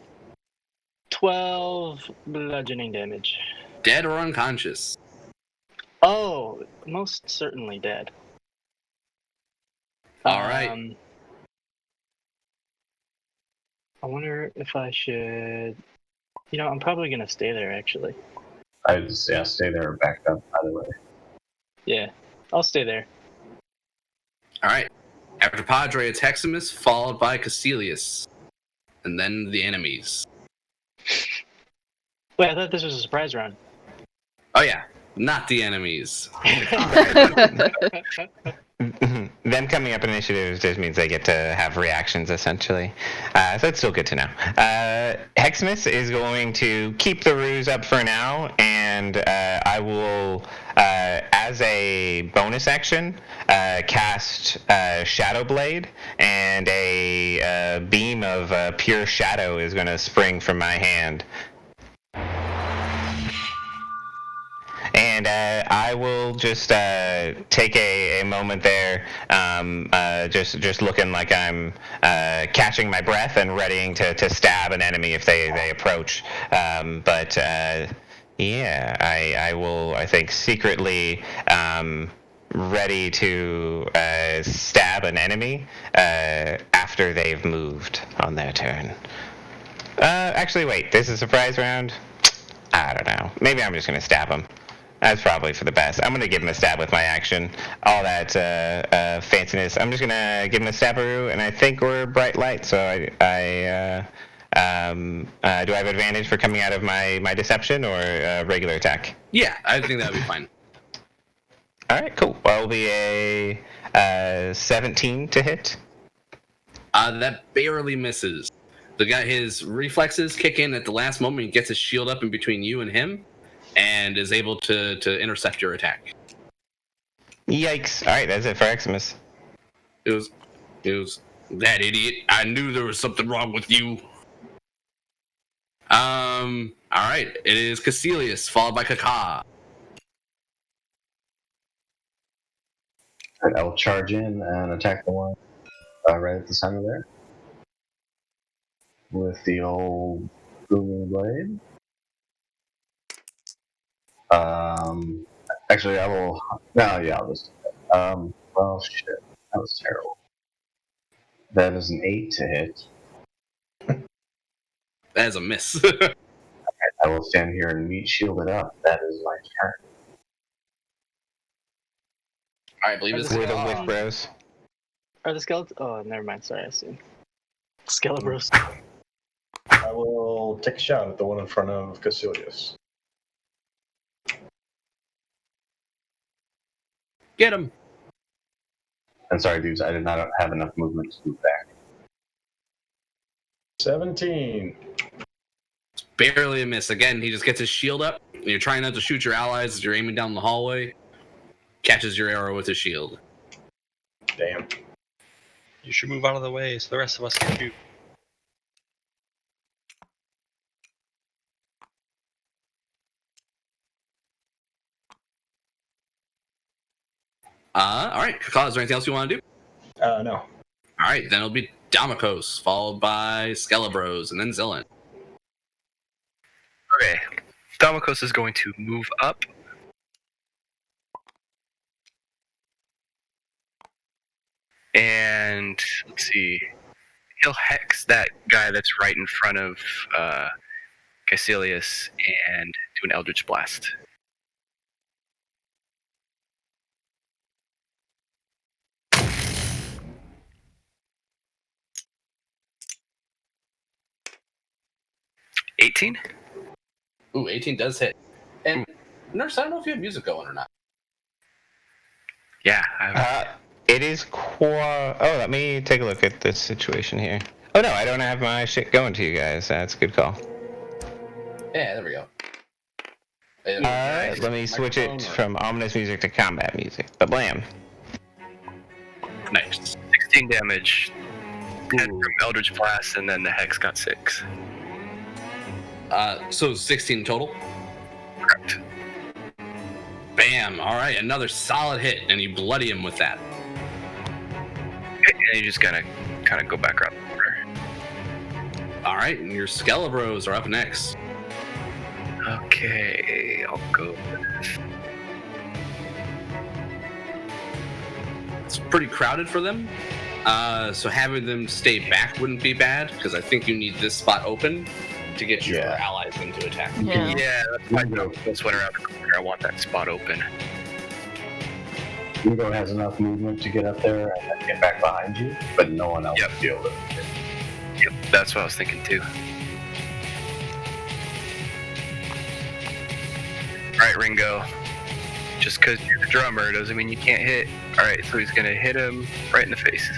12 bludgeoning damage. Dead or unconscious. Oh, most certainly dead. All right. I wonder if I should. I'm probably gonna stay there actually. I would just stay there or back up either way. Yeah, I'll stay there. All right. After Padre, it's Heximus, followed by Caecilius. And then the enemies. Wait, I thought this was a surprise round. Oh, yeah. Not the enemies. Them coming up initiatives just means they get to have reactions, essentially. So that's still good to know. Heximus is going to keep the ruse up for now, and I will, as a bonus action, cast Shadow Blade, and a beam of pure shadow is going to spring from my hand. And I will just take a moment there, just looking like I'm catching my breath and readying to stab an enemy if they approach. Yeah, I will, I think, secretly ready to stab an enemy after they've moved on their turn. Actually, wait, this is a surprise round? I don't know. Maybe I'm just going to stab him. That's probably for the best. I'm going to give him a stab with my action. All that fanciness. I'm just going to give him a stabberoo, and I think we're bright light, so do I have advantage for coming out of my deception or regular attack? Yeah, I think that would be fine. All right, cool. Well, it'll be a 17 to hit. That barely misses. The guy, his reflexes kick in at the last moment. He gets his shield up in between you and him, and is able to intercept your attack. Yikes. All right, that's it for Heximus. It was That idiot. I knew there was something wrong with you. Alright. It is Caecilius, followed by Kaka. Alright, I'll charge in and attack the one right at the center there. With the old booming blade. Actually, I will. No, yeah, I'll just. Well, shit. That was terrible. That is an 8 to hit. That is a miss. I will stand here and meat shield it up. That is my turn. Alright, I believe it's We're the Whiff Bros. Are the skeletons? Oh, never mind. Sorry, I assumed. Skelebros. I will take a shot at the one in front of Caecilius. Get him. I'm sorry, dudes. I did not have enough movement to move back. 17. Barely a miss. Again, he just gets his shield up. And you're trying not to shoot your allies as you're aiming down the hallway. Catches your arrow with his shield. Damn. You should move out of the way so the rest of us can shoot. Alright. Kaka, is there anything else you want to do? No. Alright, then it'll be Damokos, followed by Skelebros, and then Zillan. Okay. Damokos is going to move up. And let's see. He'll hex that guy that's right in front of Caecilius and do an Eldritch Blast. $18? Ooh, 18 does hit. And Nurse, I don't know if you have music going or not. Yeah. It is Oh, let me take a look at this situation here. Oh no, I don't have my shit going to you guys. That's a good call. Yeah, there we go. Alright, let me switch it from ominous music to combat music. But blam. Nice. 16 damage. 10 from Eldritch Blast, and then the Hex got 6. So 16 total? Correct. Bam. Alright, another solid hit, and you bloody him with that. And you're just gonna kind of go back around the corner. Alright, and your Skelebros are up next. Okay, I'll go with... It's pretty crowded for them. So having them stay back wouldn't be bad, because I think you need this spot open to get your allies into attack. Yeah. Yeah, that's why this went around the corner. I want that spot open. Hugo has enough movement to get up there and then get back behind you, but no one else will be able to. Yep, that's what I was thinking too. Alright, Ringo. Just because you're the drummer doesn't mean you can't hit. Alright, so he's gonna hit him right in the face.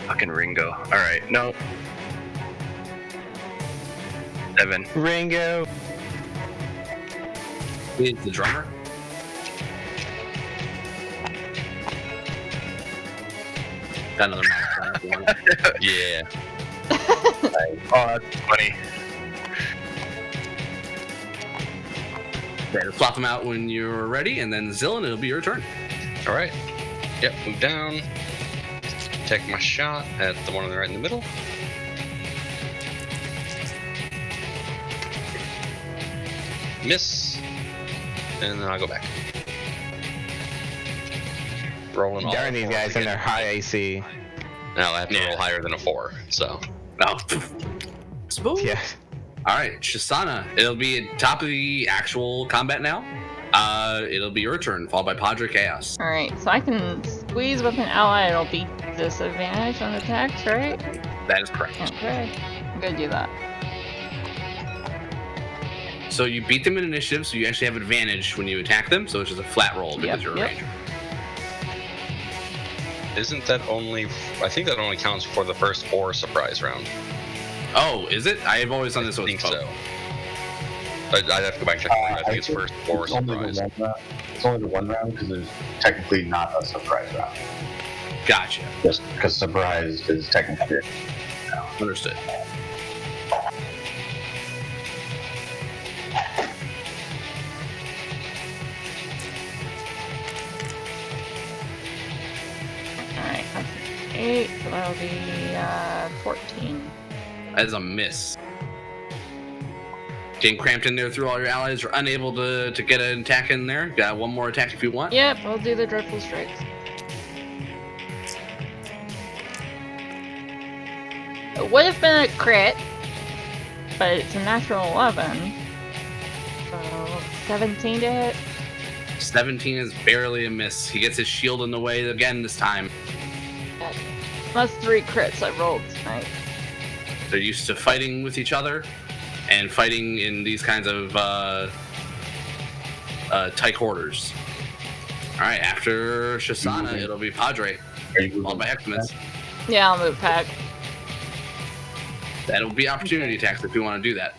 Fucking Ringo. Alright, no. 7. Ringo. Is the drummer? Got another modifier if you want. Yeah. Oh, that's funny. Okay, swap them out when you're ready, and then Zillan, it'll be your turn. All right. Yep. Move down. Take my shot at the one right in the middle. Miss. And then I'll go back. Rolling all Darn these fours guys in again. their high AC. Now I have to roll higher than a 4. So. Oh. Smooth. Yeah. All right, Shisana, it'll be at top of the actual combat now. It'll be your turn, followed by Padre Chaos. Alright, so I can squeeze with an ally, it'll be disadvantage on attacks, right? That is correct. Okay. I'm gonna do that. So you beat them in initiative, so you actually have advantage when you attack them, so it's just a flat roll because you're a ranger. Isn't that only? I think that only counts for the first 4 surprise round. Oh, is it? I have always done this I with think both. so. I'd have to go back and check. I think it's first or surprise. It's only the one round because there's technically not a surprise round. Gotcha. Just because surprise is technically. Understood. Alright, that's 8, so that'll be 14. That is a miss. Getting cramped in there through all your allies are unable to get an attack in there. Got one more attack if you want. Yep, I'll do the Dreadful Strikes. It would have been a crit, but it's a natural 11. So 17 to hit. 17 is barely a miss. He gets his shield in the way again this time. That's 3 crits I rolled tonight. They're used to fighting with each other and fighting in these kinds of tight quarters. Alright, after Shisana, it'll be Padre. Followed by Heximus. Yeah, I'll move back. That'll be opportunity attacks if you want to do that.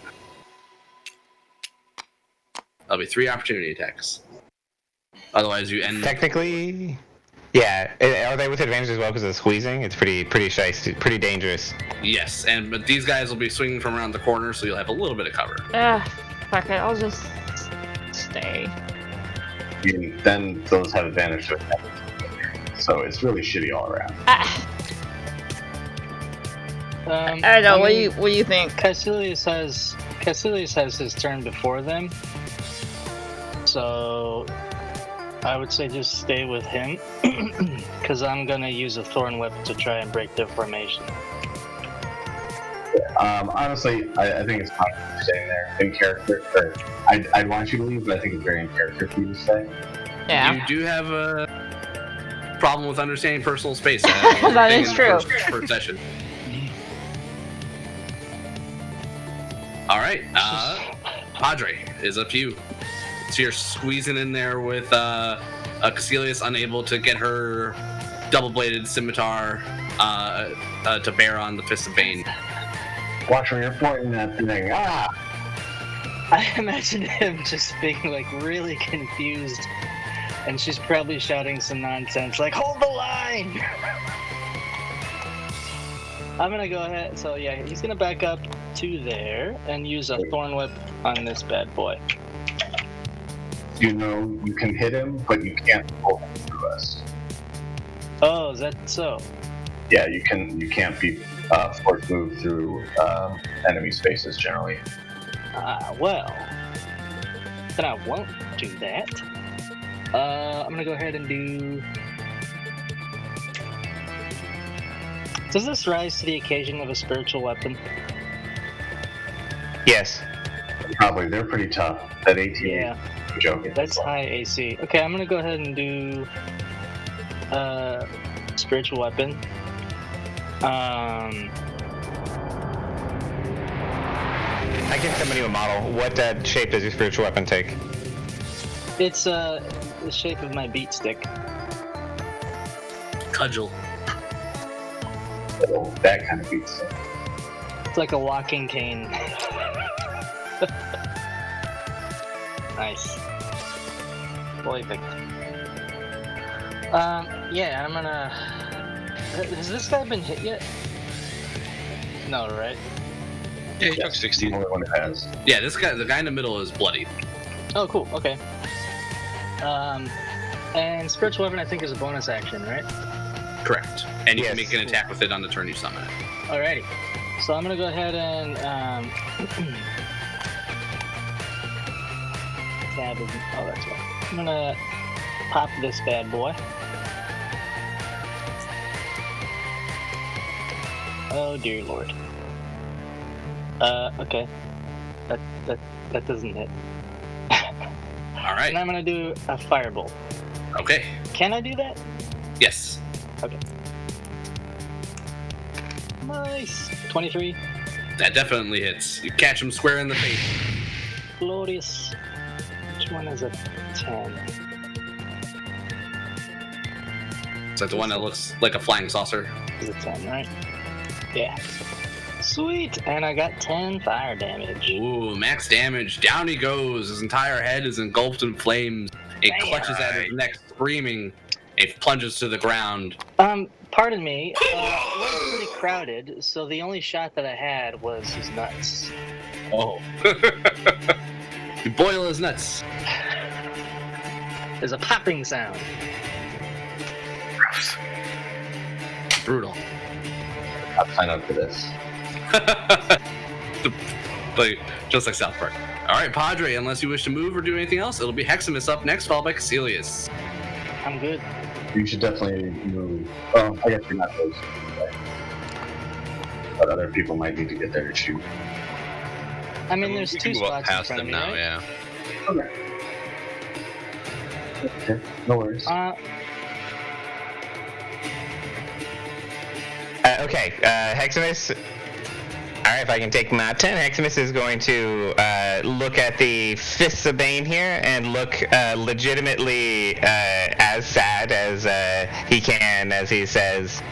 That'll be 3 opportunity attacks. Otherwise, you end. Technically, yeah. Are they with advantage as well because of the squeezing? It's pretty shiesty, pretty dangerous. Yes, but these guys will be swinging from around the corner, so you'll have a little bit of cover. Fuck it, I'll just stay. Then those have advantage to attack. So it's really shitty all around. I don't know. What do you think? Caecilius has his turn before them, so I would say just stay with him, because I'm gonna use a thorn whip to try and break their formation. Honestly, I think it's fine if you're staying there in character. Or I'd want you to leave, but I think it's very in character for you to stay. Yeah. You do have a problem with understanding personal space. That is true. First session. All right, Padre is up to you. So you're squeezing in there with Caecilius, unable to get her double-bladed scimitar to bear on the Fist of Bane. Watch where you're pointing that thing. Ah! I imagine him just being like really confused, and she's probably shouting some nonsense like, "Hold the line!" I'm gonna go ahead. So yeah, he's gonna back up to there and use a thorn whip on this bad boy. You know you can hit him, but you can't pull him through us. Oh, is that so? Yeah, you can't be force move through enemy spaces generally. Well, then I won't do that. I'm gonna go ahead and do. Does this rise to the occasion of a spiritual weapon? Yes. Probably. They're pretty tough. That 18. Yeah. I'm joking. That's high AC. Okay, I'm gonna go ahead and do spiritual weapon. I can summon you a model. What shape does your spiritual weapon take? It's the shape of my beat stick. Cudgel. Oh, that kind of beats it. It's like a walking cane. Nice. Perfect. Yeah, I'm gonna. Has this guy been hit yet? No, right? Yeah, he took 16. The only one who has. Yeah, the guy in the middle is bloody. Oh, cool. Okay. And spiritual weapon, I think, is a bonus action, right? Correct. And you Yes. can make an attack with it on the turn you summon it. Alrighty. So I'm gonna go ahead and tab is, oh, that's right. I'm gonna pop this bad boy. Oh dear lord. Okay. That doesn't hit. All right. And I'm gonna do a firebolt. Okay. Can I do that? Yes. Okay. Nice. 23. That definitely hits. You catch him square in the face. Glorious. Which one is a 10? It's like the one that looks like a flying saucer. Is a 10, right? Yeah. Sweet, and I got 10 fire damage. Ooh, max damage. Down he goes. His entire head is engulfed in flames. It Damn. clutches at his neck, screaming. It plunges to the ground. Pardon me. It was pretty crowded, so the only shot that I had was his nuts. Oh. You boil his nuts. There's a popping sound. Gross. Brutal. I'll sign up for this. Like, just like South Park. All right, Padre, unless you wish to move or do anything else, it'll be Heximus up next, followed by Caecilius. I'm good. You should definitely move. Well, I guess you're not close. But other people might need to get there to shoot. I mean, there's we two can go up spots in past front of them me, now, right? yeah. Okay, no worries. Okay, Heximus. Alright, if I can take my 10, Heximus is going to look at the Fists of Bane here and look legitimately as sad as he can as he says,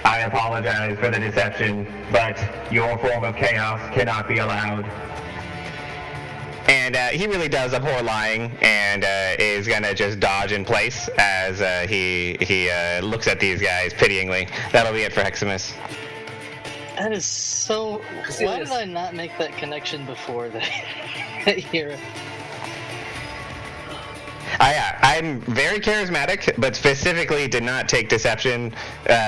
I apologize for the deception, but your form of chaos cannot be allowed. and he really does abhor lying and is gonna just dodge in place as he looks at these guys pityingly. That'll be it for Heximus. That is so. Why did I not make that connection before that hero? I'm very charismatic, but specifically did not take deception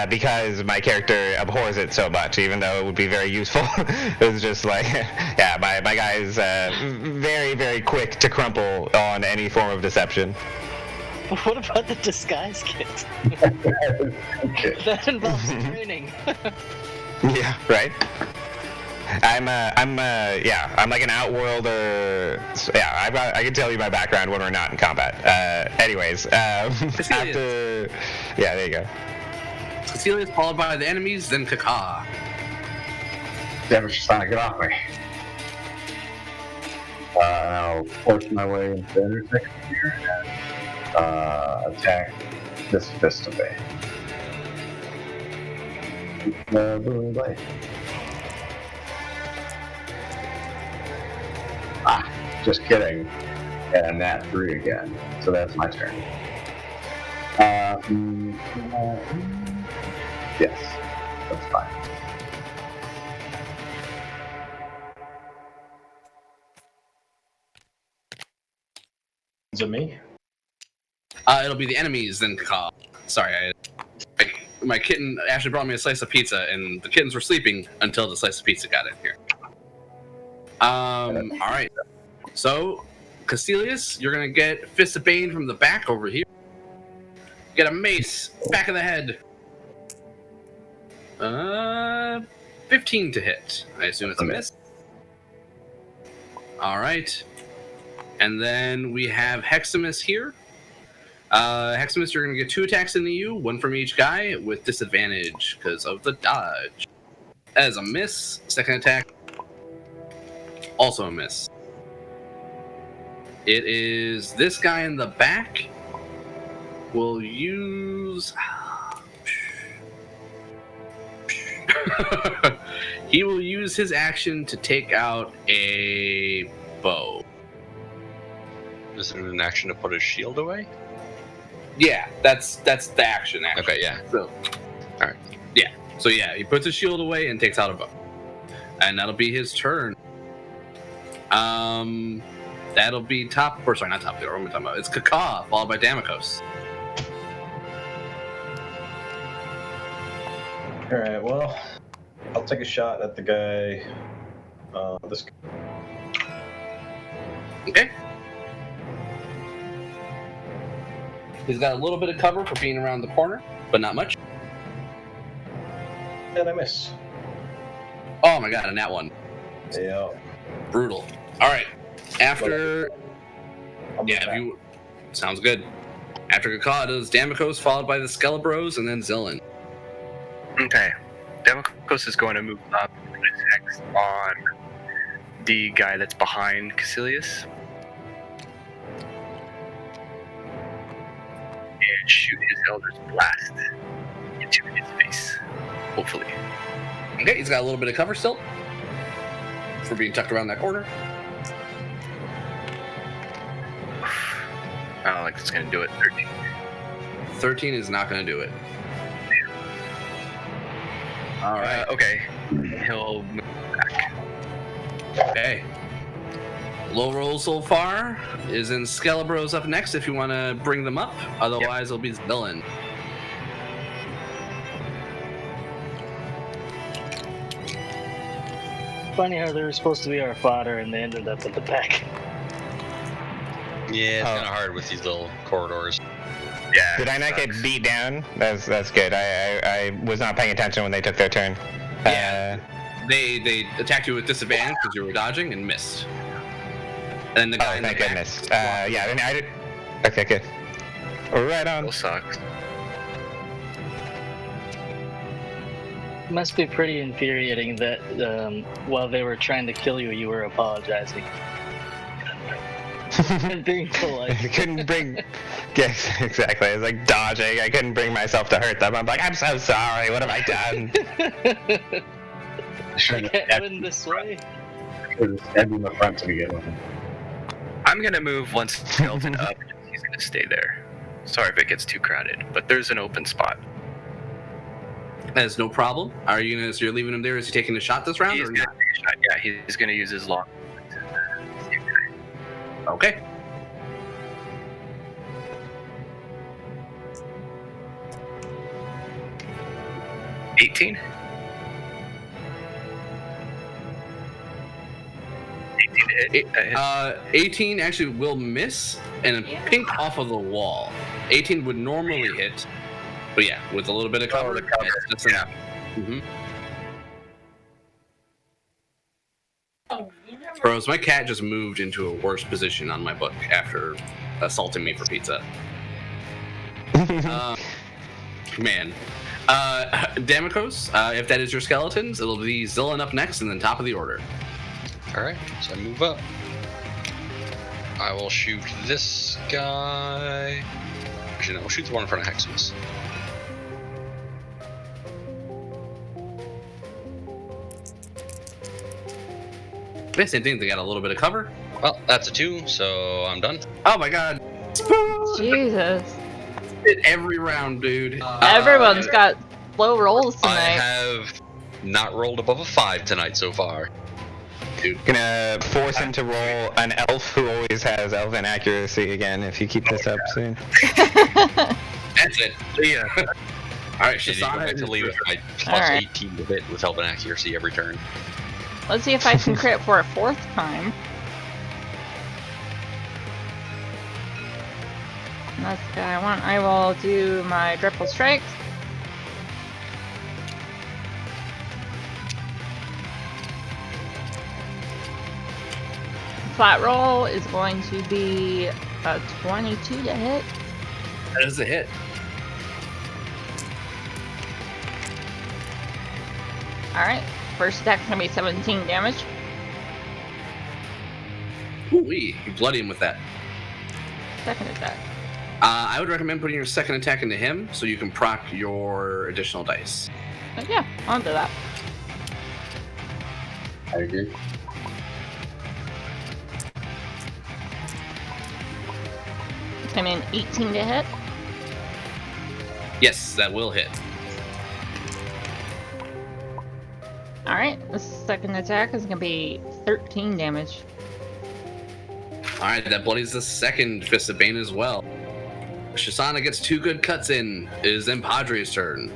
because my character abhors it so much, even though it would be very useful. It was just like, yeah, my guy's very, very quick to crumple on any form of deception. What about the disguise kit? That involves training. Yeah, right. I'm like an outworlder. Yeah, I can tell you my background when we're not in combat. Anyways, after, yeah, there you go. Caecilius followed by the enemies, then Kaka. Damn it, she's trying to get off me. And I'll force my way into the intersection here and attack this Fist of Bane. Booming blade. Ah, just kidding. And nat 3 again. So that's my turn. Yes, that's fine. Is it me? It'll be the enemies, then Kaka. Sorry, my kitten actually brought me a slice of pizza, and the kittens were sleeping until the slice of pizza got in here. All right. So, Caecilius, you're gonna get Fist of Bane from the back over here. Get a mace, back of the head. 15 to hit. I assume it's a miss. All right. And then we have Heximus here. Heximus, you're going to get 2 attacks into you, 1 from each guy, with disadvantage because of the dodge. That is a miss. Second attack, also a miss. It is this guy in the back. Will use... He will use his action to take out a bow. Is it an action to put his shield away? Yeah, that's the action. Actually. Okay, yeah. So, Alright. Yeah. So yeah, he puts his shield away and takes out a bow, and that'll be his turn. That'll be top. Or sorry, not top. What am I talking about? It's Kaka, followed by Damikos. All right. Well, I'll take a shot at the guy. This guy. Okay. He's got a little bit of cover for being around the corner, but not much. And I miss. Oh my god, a nat 1. Yeah. Brutal. All right. After, I'll move yeah, back. if you sounds good. After Kaka does Damikos, followed by the Skelebros, and then Zillin. Okay. Demokos is going to move up and attack on the guy that's behind Caecilius. And shoot his Eldritch Blast into his face. Hopefully. Okay, he's got a little bit of cover still for being tucked around that corner. I don't think it's going to do it. 13. 13 is not going to do it. All right. Okay. He'll move back. Okay. Low roll so far is in Skelebros up next if you want to bring them up. Otherwise, it'll be Zillan. Funny how they were supposed to be our fodder and they ended up at the back. Yeah, it's kind of hard with these little corridors. Yeah. Did I not get beat down? That's good. I was not paying attention when they took their turn. Yeah. They attacked you with disadvantage because you were dodging and missed. And then the guy Oh, in the thank back goodness. Yeah, I did. Okay, good. Right on. Still sucks. It must be pretty infuriating that while they were trying to kill you, you were apologizing. And being polite. I couldn't bring. Yes, exactly. I was like dodging. I couldn't bring myself to hurt them. I'm like, I'm so sorry. What have I done? I can't win this way. Should have stabbed in the front to begin with. I'm going to move one skeleton up. He's going to stay there. Sorry if it gets too crowded, but there's an open spot. That's no problem. Are you gonna? So you're leaving him there? Is he taking a shot this round He's or gonna not? take a shot. Yeah, he's going to use his long. Okay. $18? 18 to hit. 18 actually will miss and pink off of the wall. 18 would normally hit, but yeah, with a little bit of cover, the cover. that's Yeah. enough. Bros, my cat just moved into a worse position on my book after assaulting me for pizza. Man. Damikos, if that is your skeletons, it'll be Zillan up next and then top of the order. Alright, so I move up. I will shoot this guy. Actually, no, we'll shoot the one in front of Heximus. Yeah, same thing, they got a little bit of cover. Well, that's a 2, so I'm done. Oh my god. Jesus. Hit every round, dude. Everyone's got low rolls I tonight. have not rolled above a 5 tonight so far. Gonna force him to roll an elf who always has elven accuracy again if you keep this up soon. That's it. Yeah. Alright, Did you go back to Shisana. leave with my plus Alright. 18 to hit with help and accuracy every turn? Let's see if I can crit for a 4th time. And that's the guy I want. I will do my triple strike. Flat roll is going to be a 22 to hit. That is a hit. Alright, first attack's gonna be 17 damage. Ooh-wee, you bloody him with that. Second attack. I would recommend putting your second attack into him so you can proc your additional dice. But yeah, I'll do that. I agree. It's gonna be an 18 to hit. Yes, that will hit. Alright, the second attack is gonna be 13 damage. Alright, that bloodies the second Fist of Bane as well. Shisana gets 2 good cuts in. It is then Padre's turn.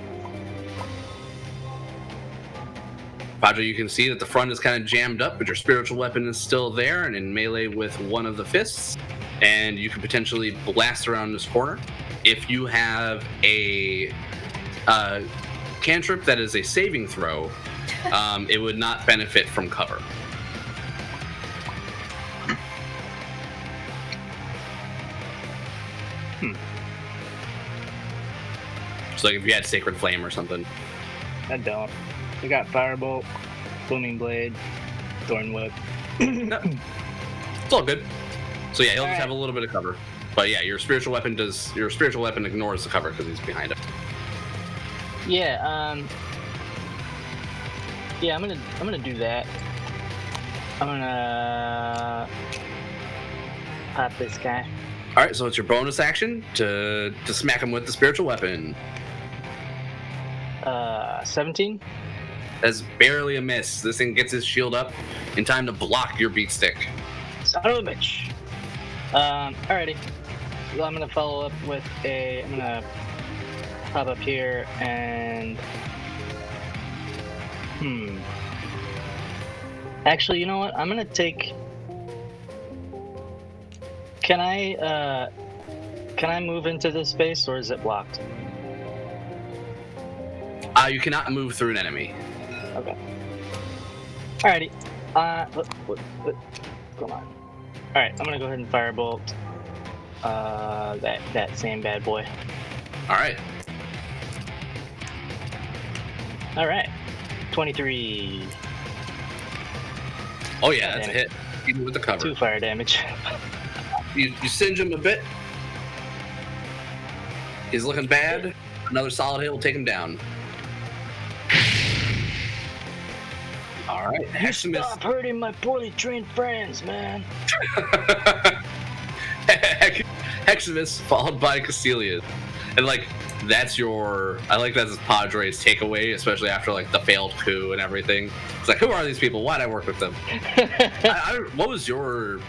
Padre, you can see that the front is kind of jammed up, but your spiritual weapon is still there and in melee with one of the fists. And you can potentially blast around this corner. If you have a cantrip that is a saving throw, it would not benefit from cover. So like if you had Sacred Flame or something. I don't. I got Firebolt, Booming Blade, Thorn Whip. No. It's all good. So yeah, he'll just Alright. have a little bit of cover. But yeah, your spiritual weapon ignores the cover because he's behind it. Yeah, Yeah, I'm gonna do that. I'm gonna pop this guy. All right, so it's your bonus action to smack him with the spiritual weapon. 17. That's barely a miss. This thing gets his shield up in time to block your beat stick. Son of a bitch. Alrighty. Well, I'm gonna follow up with I'm gonna pop up here and. Actually, you know what? I'm gonna take. Can I move into this space, or is it blocked? You cannot move through an enemy. Okay. Alrighty. What's going on? Alright, I'm gonna go ahead and firebolt that same bad boy. All right. Alright. 23. Oh yeah, that's a hit. Even with the cover. 2 fire damage. You singe him a bit. He's looking bad. Another solid hit will take him down. All right, Heximus. Stop hurting my poorly trained friends, man. Heximus followed by Caecilius. And like that's I like that's Padre's takeaway, especially after like the failed coup and everything. It's like, who are these people? Why'd I work with them? What was your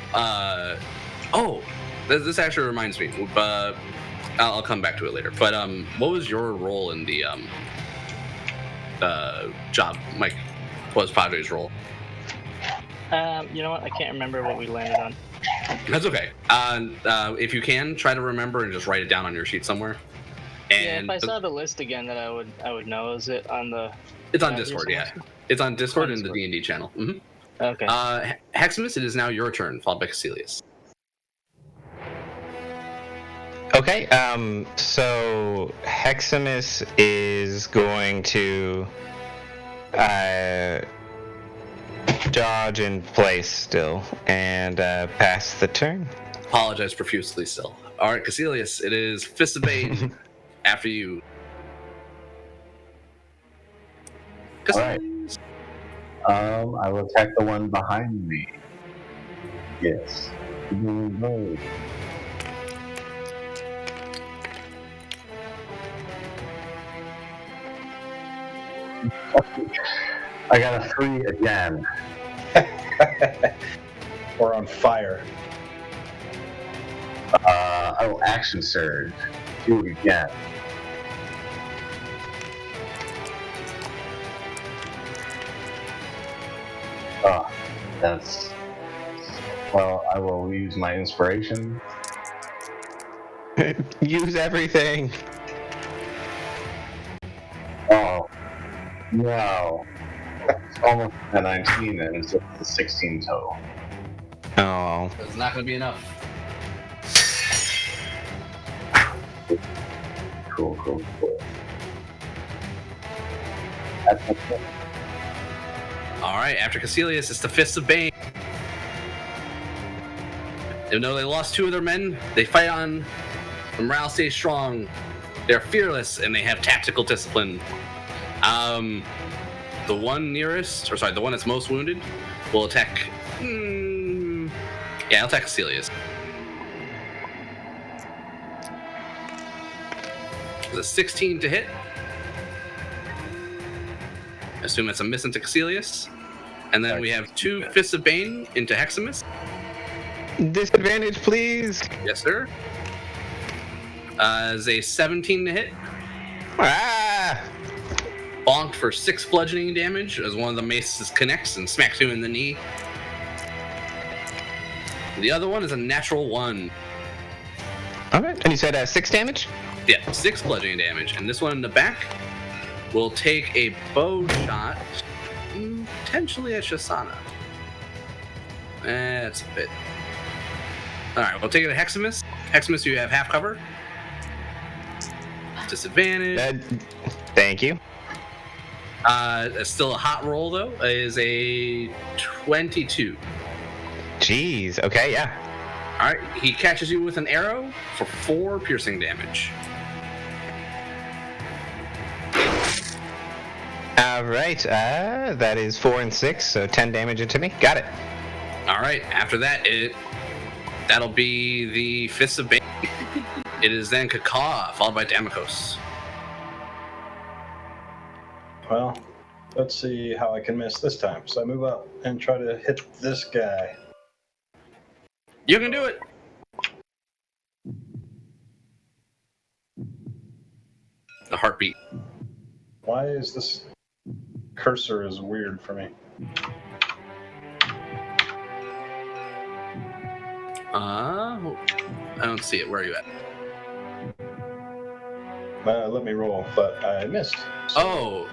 this actually reminds me, but I'll come back to it later. But what was your role in the job, Mike? What was Padre's role? You know what? I can't remember what we landed on. That's okay. If you can, try to remember and just write it down on your sheet somewhere. And yeah, if I saw the list again, that I would know. Is it on the? It's on Discord. Yeah, it's on Discord and the D&D channel. Mm-hmm. Okay. Heximus, it is now your turn, followed by Caecilius. Okay, so Heximus is going to dodge in place still and pass the turn. Apologize profusely still. All right, Caecilius, it is Fist of Bane after you. All right. I will attack the one behind me. Yes. No. I got a 3 again. Or on fire. I will action surge. 2 again. That's. Well, I will use my inspiration. Use everything. Oh, no. It's almost a 19 and it's a 16 total. Oh. It's not going to be enough. Cool. That's it. All right, after Caecilius, it's the Fist of Bane. Even though they lost 2 of their men, they fight on. The morale stays strong. They're fearless and they have tactical discipline. The one that's most wounded will attack. I'll attack Caecilius. It's a 16 to hit. I assume that's a miss into Caecilius. And then we have 2 Fists of Bane into Heximus. Disadvantage, please. Yes, sir. Is a 17 to hit. Ah! Bonked for 6 bludgeoning damage as one of the maces connects and smacks you in the knee. The other one is a natural 1. Alright, and you said 6 damage? Yeah, 6 bludgeoning damage. And this one in the back will take a bow shot, potentially at Shasana. That's a bit. Alright, we'll take it to Heximus. Heximus, you have half cover. Disadvantage. Thank you. It's still a hot roll, though. It is a 22. Jeez, okay, yeah. Alright, he catches you with an arrow for 4 piercing damage. All right, that is 4 and 6, so 10 damage into me. Got it. All right. After that, that'll be the Fists of Bane. It is then Kaka, followed by Damokos. Well, let's see how I can miss this time. So I move up and try to hit this guy. You can do it. The heartbeat. Why is this cursor is weird for me? I don't see it. Where are you at? Let me roll, but I missed. Oh,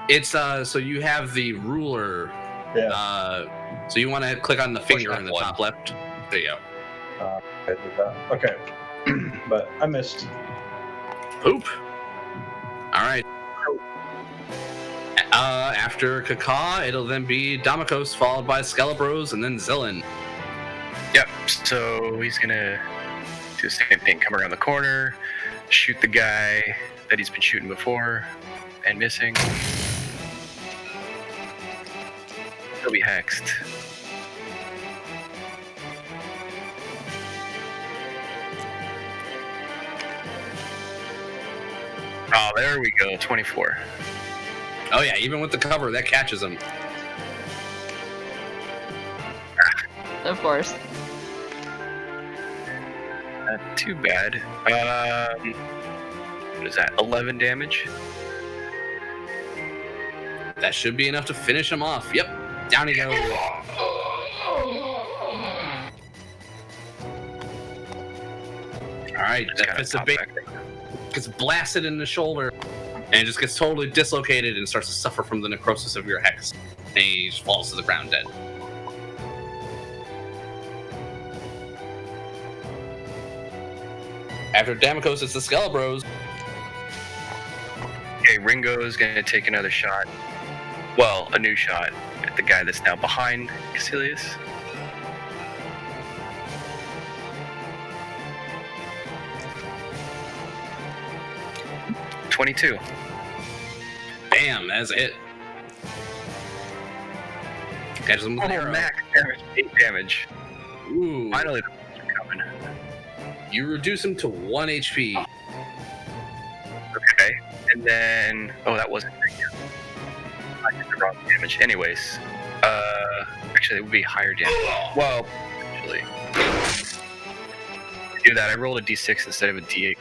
it's so you have the ruler. Yeah. So you want to click on the finger in the F1. top left. There you go. I did that. Okay. But I missed. Poop. All right. After Kaka, it'll then be Damokos, followed by Skelebros, and then Zillin. Yep, so he's gonna do the same thing, come around the corner, shoot the guy that he's been shooting before, and missing. He'll be hexed. Oh, there we go, 24. Oh yeah, even with the cover, that catches him. Of course. Not too bad. What is that, 11 damage? That should be enough to finish him off. Yep, down he goes. All right, that Fist of Bane gets blasted in the shoulder, and it just gets totally dislocated and starts to suffer from the necrosis of your hex. And he just falls to the ground dead. After Damokos, it's the Skelebros. Okay, Ringo's gonna take another shot. Well, a new shot at the guy that's now behind Caecilius. .22. Bam, that's a hit. Catches him with an arrow. Max damage, 8 damage. Ooh. Finally, the monster coming. You reduce him to 1 HP. Okay, and then that wasn't very good. I did the wrong damage. Anyways, actually, it would be higher damage. Well, actually, to do that, I rolled a d6 instead of a d8.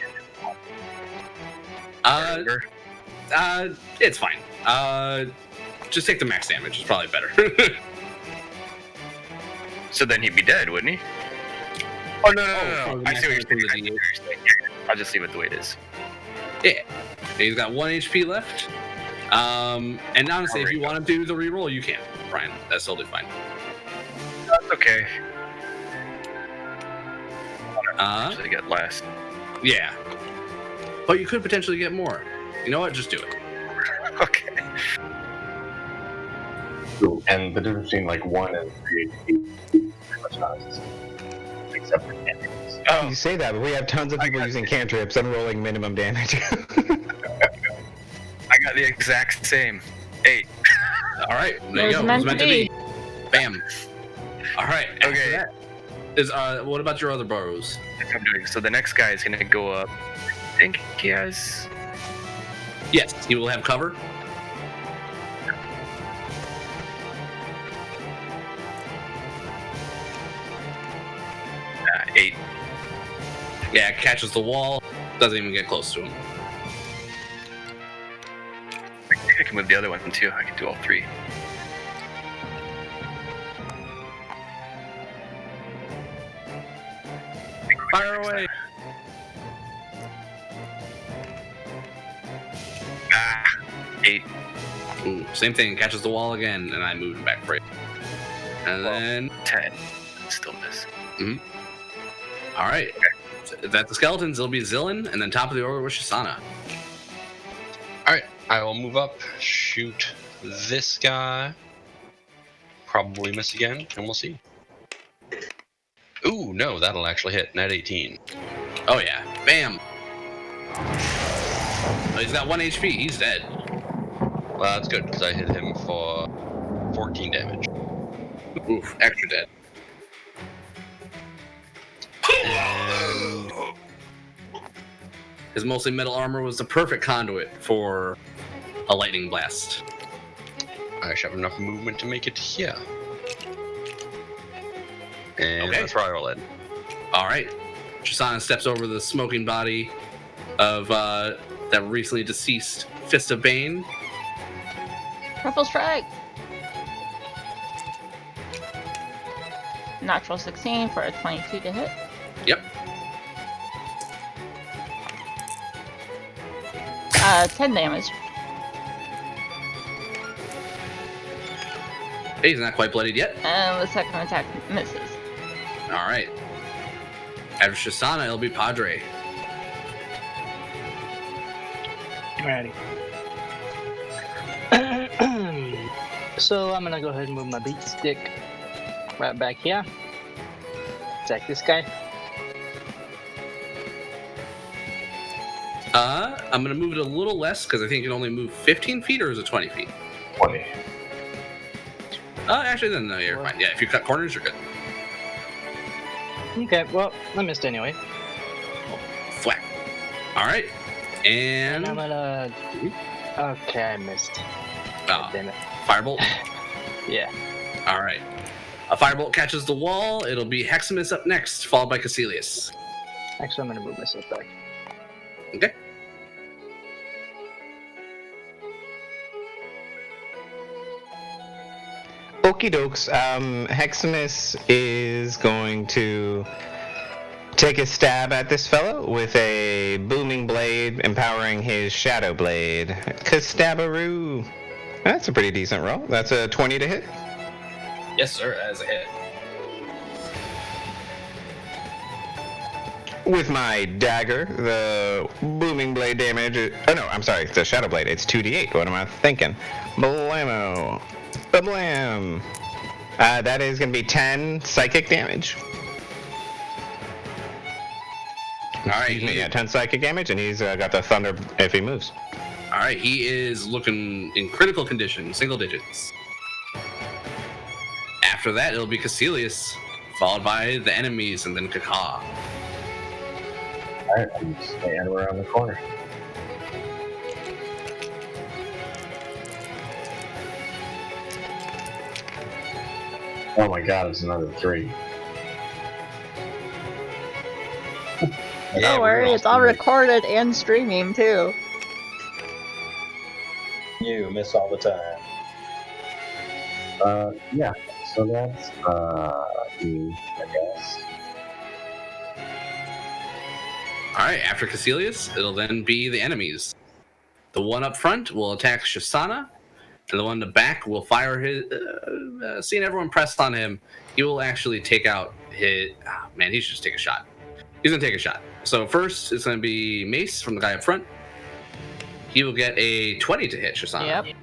It's fine. Just take the max damage. It's probably better. So then he'd be dead, wouldn't he? Oh no! I see what you're saying. I'll just leave it the way it is. Yeah. He's got 1 HP left. And honestly, if you want to do the reroll, you can, Brian. That's totally fine. That's okay. Actually get less. Yeah. But you could potentially get more. You know what? Just do it. Okay. And the difference between like 1 and 3 HP is pretty much non-existent, except for cantrips. Oh, You say that, but we have tons of people using cantrips and rolling minimum damage. I got the exact same 8. All right. There you There's go. It meant was to meant to be. be. Bam. All right. Okay. After that is what about your other burrows? I'm doing. So the next guy is gonna go up. I think he has. Yes, he will have cover. Uh, 8. Yeah, catches the wall. Doesn't even get close to him. I think I can move the other one too. I can do all 3. Fire away. Ah, 8. Ooh, same thing. Catches the wall again, and I move him back for it. And then, 10. Still miss. all right. That's the skeletons. It'll be Zillin, and then top of the order with Shisana. Alright, I will move up, shoot this guy. Probably miss again, and we'll see. Ooh, no, that'll actually hit. Net 18. Oh yeah, bam. Oh, he's got 1 HP. He's dead. Well, that's good because I hit him for 14 damage. Oof, extra dead. And His mostly metal armor was the perfect conduit for a lightning blast. I should have enough movement to make it here. And Okay. that's where I roll it. All right. Shisana steps over the smoking body of that recently deceased Fist of Bane. Triple strike. Natural 16 for a 22 to hit. Yep. 10 damage. He's not quite bloodied yet. And the second attack misses. All right. After Shisana, it'll be Padre. Alrighty. So I'm gonna go ahead and move my beat stick right back here. Attack this guy. I'm gonna move it a little less because I think you can only move 15 feet, or is it 20 feet? 20. Actually, then no, you're fine. Yeah, if you cut corners, you're good. Okay, well, I missed anyway. Flat. All right. And I'm gonna. Okay, I missed. God damn it. Firebolt. Yeah. All right. A firebolt catches the wall. It'll be Heximus up next, followed by Caecilius. Actually, I'm gonna move myself back. Okay. Okie dokes. Heximus is going to take a stab at this fellow with a booming blade, empowering his shadow blade. Castabaroo. That's a pretty decent roll. That's a 20 to hit. Yes, sir. As a hit. With my dagger, the booming blade damage. Oh no, I'm sorry. The shadow blade. It's 2d8. What am I thinking? Blammo. Blam. That is going to be 10 psychic damage. All right. Excuse me, yeah, 10 psychic damage, and he's got the thunder if he moves. All right. He is looking in critical condition, single digits. After that, it'll be Caecilius, followed by the enemies, and then Kaka. Alright, I'm staying around the corner. Oh my god, it's another 3. Don't worry, it's all recorded and streaming too. You miss all the time. Yeah, so that's, me, I guess. All right. After Caecilius, it'll then be the enemies. The one up front will attack Shisana, and the one in the back will fire his. Seeing everyone pressed on him, he will actually take out his. Oh, man, he should just take a shot. He's gonna take a shot. So first, it's gonna be Mace from the guy up front. He will get a 20 to hit Shisana. Yep.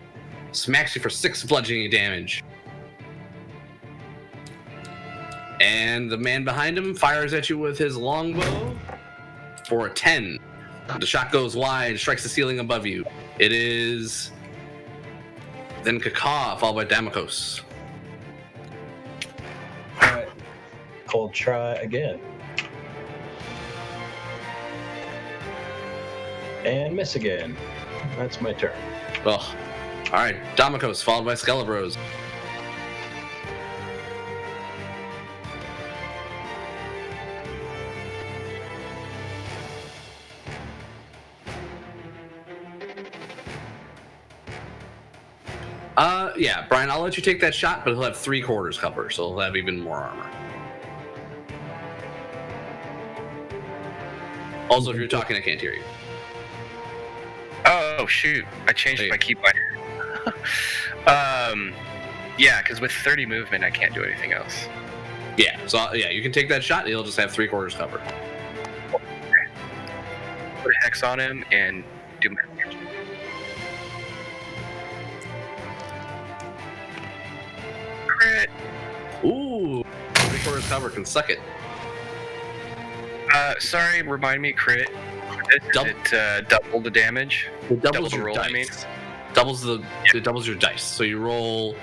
Smacks you for 6 bludgeoning damage. And the man behind him fires at you with his longbow for a 10. The shot goes wide, strikes the ceiling above you. It is then Kaka, followed by Damokos. Alright. I'll try again. And miss again. That's my turn. Well, all right, Damokos, followed by Skelebros. Yeah, Brian, I'll let you take that shot, but he'll have 3/4 cover, so he'll have even more armor. Also, if you're talking, I can't hear you. Oh shoot! I changed my keybind. Yeah, because with 30 movement, I can't do anything else. Yeah, so yeah, you can take that shot, and he'll just have 3/4 cover. Put a hex on him and do my. Crit. Ooh, 3/4 cover can suck it. Sorry, remind me, crit. Does it double the damage? It doubles the your roll, dice. I mean? doubles it doubles your dice. So you roll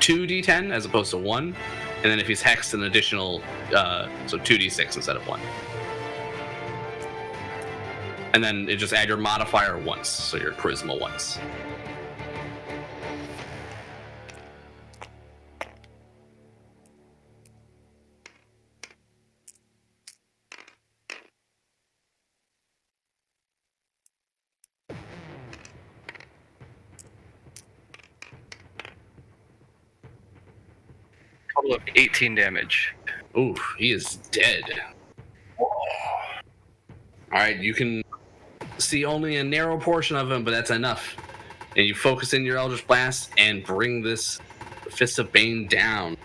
2d10 as opposed to 1, and then if he's hexed, an additional so 2d6 instead of 1. And then it just add your modifier once, so your charisma once. Total of 18 damage. Ooh, he is dead. Alright, you can see only a narrow portion of him, but that's enough. And you focus in your Eldritch Blast and bring this Fist of Bane down.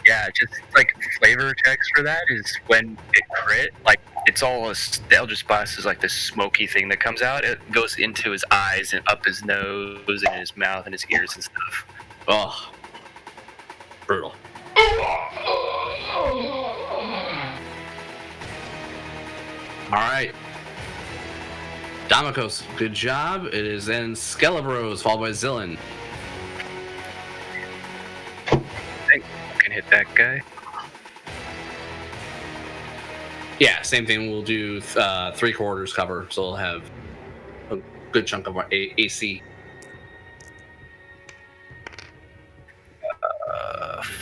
Yeah, just like flavor text for that is when it crit, like it's all the Eldritch Blast is like this smoky thing that comes out. It goes into his eyes and up his nose and his mouth and his ears and stuff. Oh, brutal. Alright. Damokos, good job. It is then Skelebros, followed by Zillin. I can hit that guy. Yeah, same thing. We'll do 3/4 cover, so we'll have a good chunk of our AC.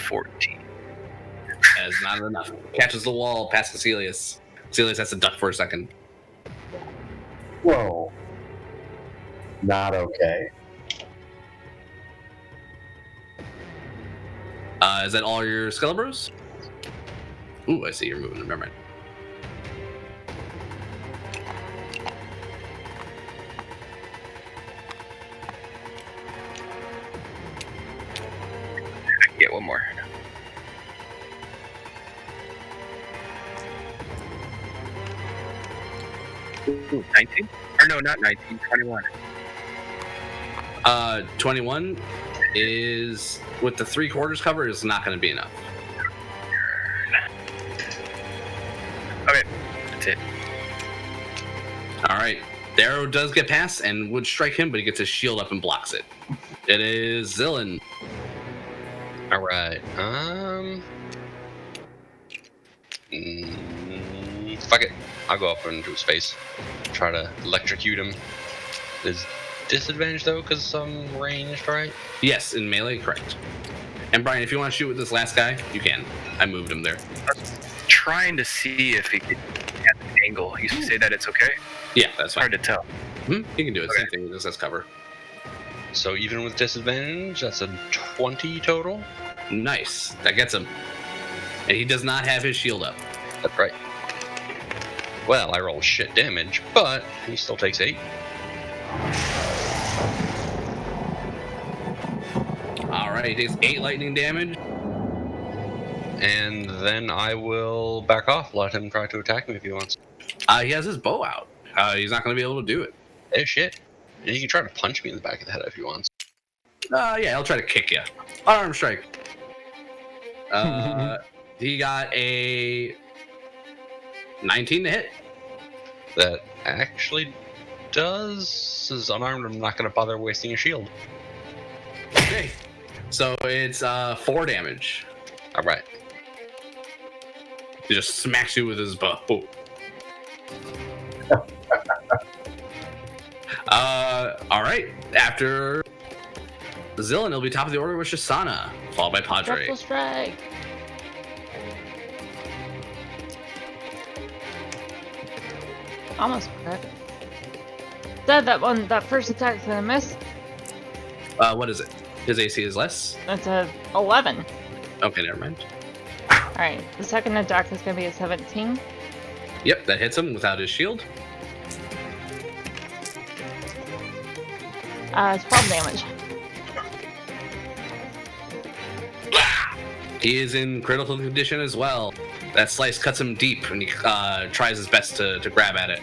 14. That is not enough. Catches the wall past Cecilius. Cecilius has to duck for a second. Whoa. Not okay. Is that all your Skelebros? Ooh, I see you're moving. Never mind. Get one more. Ooh, 19? Or no, not 19, 21. 21 is, with the 3/4 cover, is not going to be enough. Okay, that's it. Alright. The arrow does get past and would strike him, but he gets his shield up and blocks it. It is Zillin. Alright, fuck it. I'll go up into his face. Try to electrocute him. There's disadvantage though, because I'm ranged, right? Yes, in melee, correct. And Brian, if you want to shoot with this last guy, you can. I moved him there. Trying to see if he could get the angle. You say that it's okay? Yeah, that's fine. Hard to tell. You can do it. Okay. Same thing. This has cover. So even with disadvantage, that's a 20 total? Nice. That gets him. And he does not have his shield up. That's right. Well, I roll shit damage, but he still takes 8. Alright, he takes 8 lightning damage. And then I will back off, let him try to attack me if he wants. He has his bow out. He's not going to be able to do it. Eh, shit. And he can try to punch me in the back of the head if he wants. Yeah, he'll try to kick you. Unarmed strike. He got a 19 to hit. That actually does. Is unarmed, I'm not going to bother wasting a shield. Okay. So it's 4 damage. Alright. He just smacks you with his bow. Alright. After Zillin, it'll be top of the order with Shisana, followed by Padre. Triple strike. Almost correct. Said that first attack's gonna miss. What is it? His AC is less? That's a 11. Okay, never mind. Alright, the second attack is gonna be a 17. Yep, that hits him without his shield. It's 12 damage. He is in critical condition as well. That slice cuts him deep, and he tries his best to grab at it.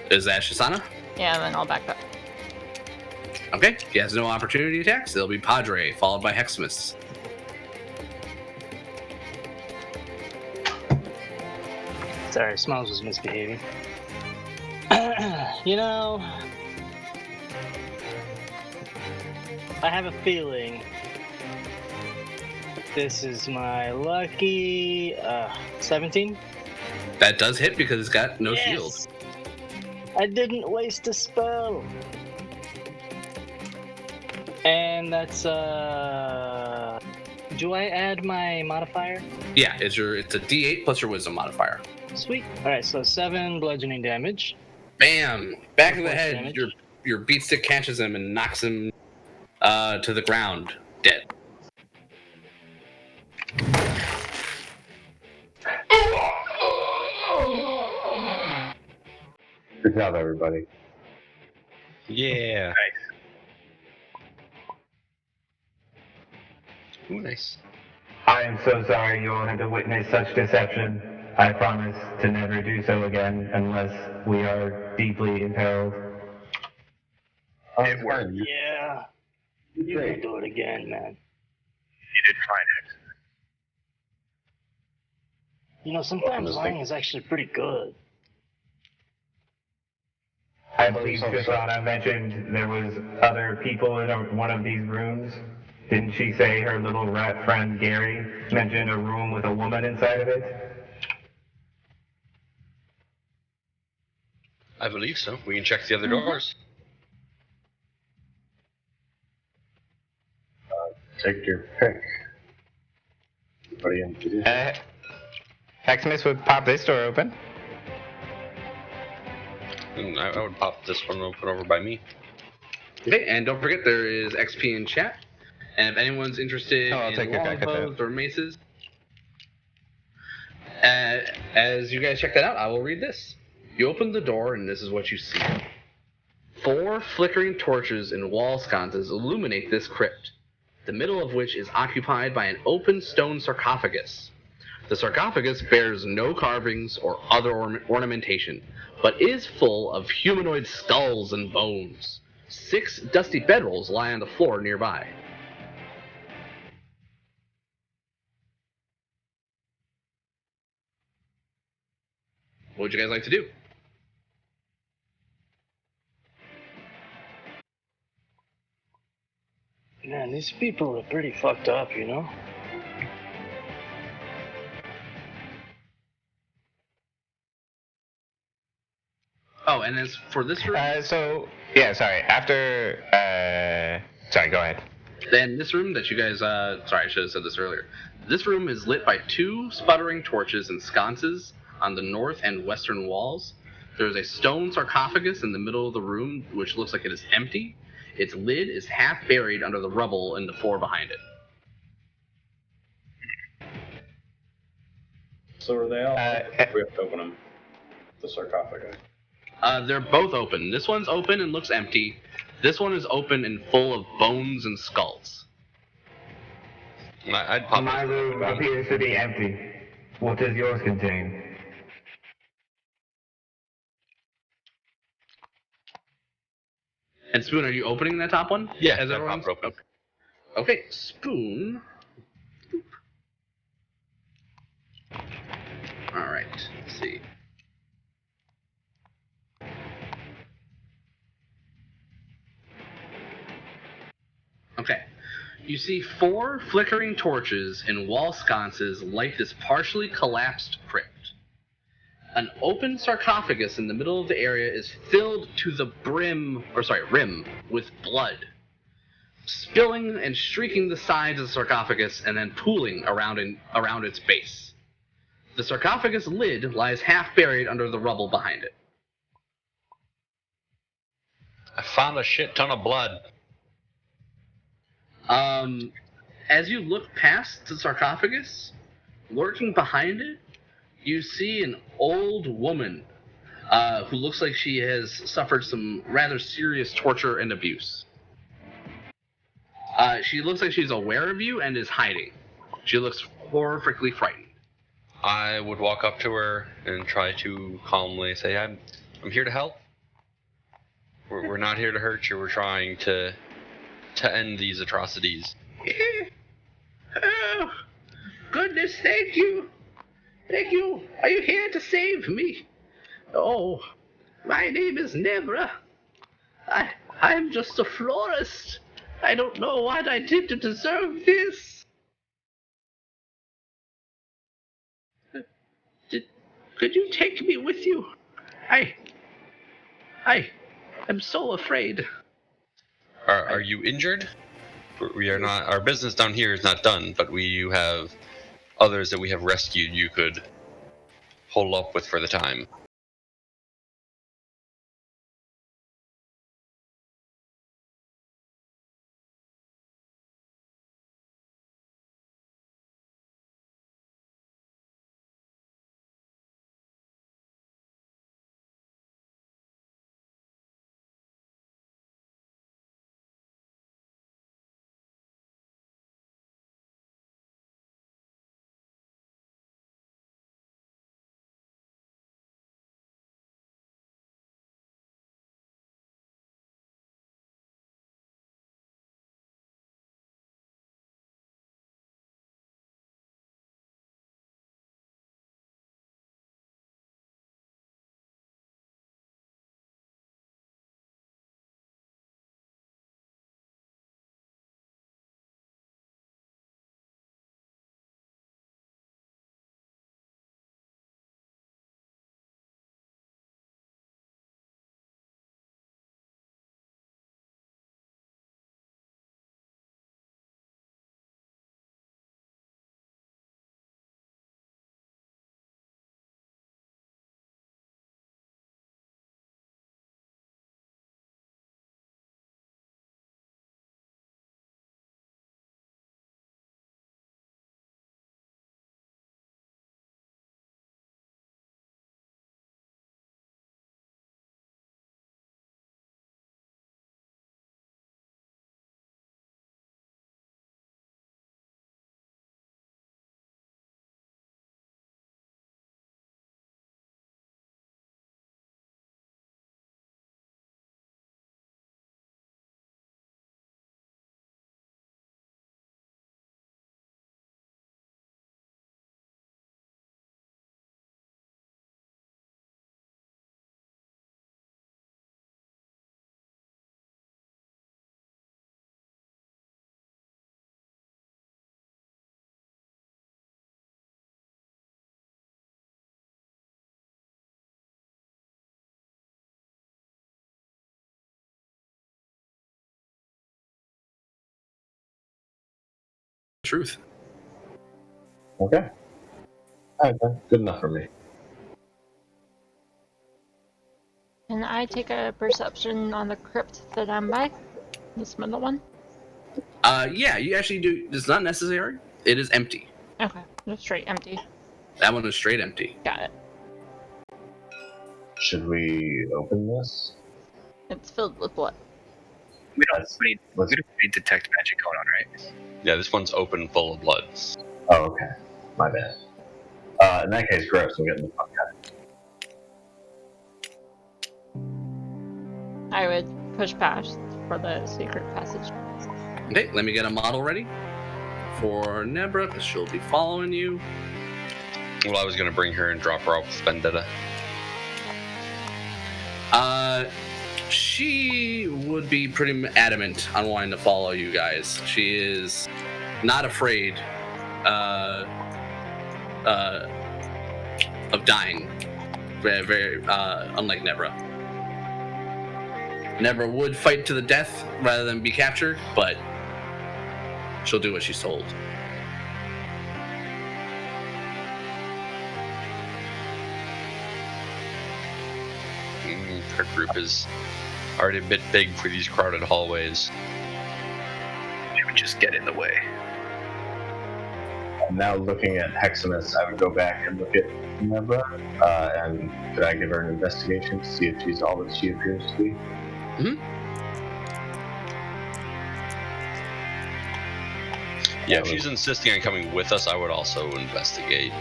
Is that Shisana? Yeah, and then I'll back up. Okay, he has no opportunity attacks. It'll be Padre, followed by Heximus. Sorry, Smiles was misbehaving. You know, I have a feeling this is my lucky 17. That does hit because it's got no shield. Yes! I didn't waste a spell. And that's do I add my modifier? Yeah, it's a D8 plus your wisdom modifier. Sweet. All right, so 7 bludgeoning damage. Bam! Back of the Force head. damage. Your beat stick catches him and knocks him to the ground, dead. Good job, everybody. Yeah. Ooh, nice. I am so sorry you all had to witness such deception. I promise to never do so again unless we are deeply impelled. It worked. Yeah. You can do it again, man. You did fine. You know, sometimes lying is actually pretty good. I believe Shoshana mentioned there was other people in one of these rooms. Didn't she say her little rat friend Gary mentioned a room with a woman inside of it? I believe so. We can check the other doors. Take your pick. Everybody in position. Heximus would pop this door open. And I would pop this one open over by me. Okay, and don't forget there is XP in chat. And if anyone's interested I'll take in a crack at longbows that. or maces, as you guys check that out, I will read this. You open the door, and this is what you see. 4 flickering torches in wall sconces illuminate this crypt, the middle of which is occupied by an open stone sarcophagus. The sarcophagus bears no carvings or other ornamentation, but is full of humanoid skulls and bones. 6 dusty bedrolls lie on the floor nearby. What would you guys like to do? Man, these people are pretty fucked up, you know? Oh, and as for this room, After, sorry, go ahead. then this room that you guys, sorry, I should have said this earlier. This room is lit by 2 sputtering torches and sconces on the north and western walls. There is a stone sarcophagus in the middle of the room, which looks like it is empty. Its lid is half buried under the rubble in the floor behind it. So are they all? We have to open them. The sarcophagus. They're both open. This one's open and looks empty. This one is open and full of bones and skulls. I'd pop My this room appears to be empty. What does yours contain? And Spoon, are you opening that top one? Yeah, as I everyone's popped open. Okay, Spoon. All right, let's see. Okay, you see 4 flickering torches in wall sconces light this partially collapsed crypt. An open sarcophagus in the middle of the area is filled to the rim with blood, spilling and streaking the sides of the sarcophagus and then pooling around its base. The sarcophagus lid lies half buried under the rubble behind it. I found a shit ton of blood. As you look past the sarcophagus, lurking behind it, you see an old woman who looks like she has suffered some rather serious torture and abuse. She looks like she's aware of you and is hiding. She looks horrifically frightened. I would walk up to her and try to calmly say, I'm here to help. We're not here to hurt you. We're trying to end these atrocities. Oh, goodness, thank you. Thank you. Are you here to save me? Oh, My name is Nebra. I'm just a florist. I don't know what I did to deserve this. Could you take me with you? I'm so afraid. Are you injured? We are not. Our business down here is not done, but you have others that we have rescued. You could hold up with for the time. Truth. Okay. All right, then. Good enough for me. Can I take a perception on the crypt that I'm by? This middle one? Yeah, you actually do. It's not necessary. It is empty. Okay, just straight empty. That one is straight empty. Got it. Should we open this? It's filled with blood. We don't need detect magic going on, right? Yeah, this one's open, full of blood. Oh, okay. My bad. In that case, gross. I'm getting the fuck out. I would push past for the secret passage. Okay, let me get a model ready for Nebra, because she'll be following you. Well, I was going to bring her and drop her off with Vendetta. She would be pretty adamant on wanting to follow you guys. She is not afraid of dying. Very unlike Nebra. Nebra would fight to the death rather than be captured, but she'll do what she's told. Her group is already a bit big for these crowded hallways. She would just get in the way. Now looking at Heximus, I would go back and look at Nebra, and could I give her an investigation to see if she's all that she appears to be? Yeah, if she's insisting on coming with us, I would also investigate.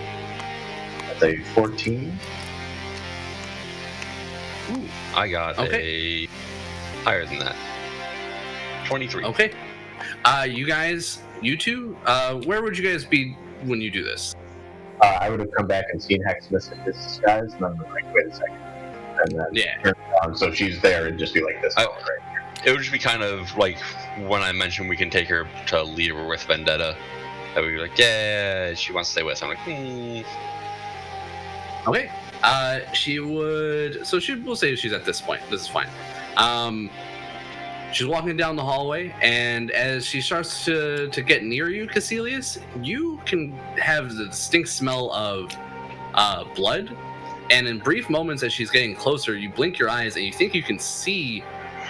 That's a 14. Ooh, I got Okay. a higher than that. 23. Okay. You two, where would you guys be when you do this? I would have come back and seen Heximus in his disguise, and then I'm like, wait a second. And then Yeah. turned So she's there and just be like this. Right? It would just be kind of like when I mentioned we can take her to lead her with Vendetta. That we'd be like, yeah, she wants to stay with us. I'm like, Okay. She would. So we'll say she's at this point. This is fine. She's walking down the hallway, and as she starts to get near you, Caecilius, you can have the distinct smell of blood. And in brief moments, as she's getting closer, you blink your eyes, and you think you can see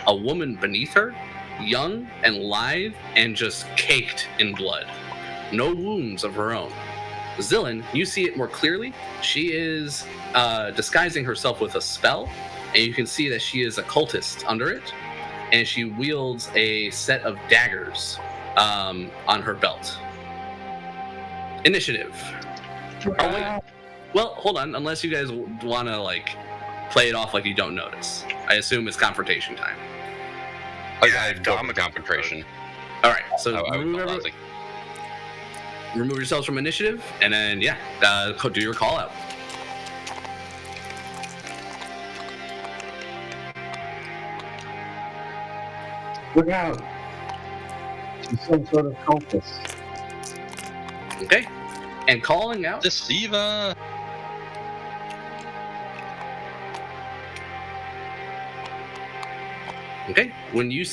a woman beneath her, young and lithe, and just caked in blood. No wounds of her own. Zillin, you see it more clearly. She is disguising herself with a spell, and you can see that she is a cultist under it, and she wields a set of daggers on her belt. Initiative. Oh, wait. Well, hold on. Unless you guys want to play it off like you don't notice. I assume it's confrontation time. I don't confrontation. All right. So I would remove yourselves from initiative, and then do your call out. Look out! She's some sort of cultist. Okay. And calling out. Deceiver. Okay. When you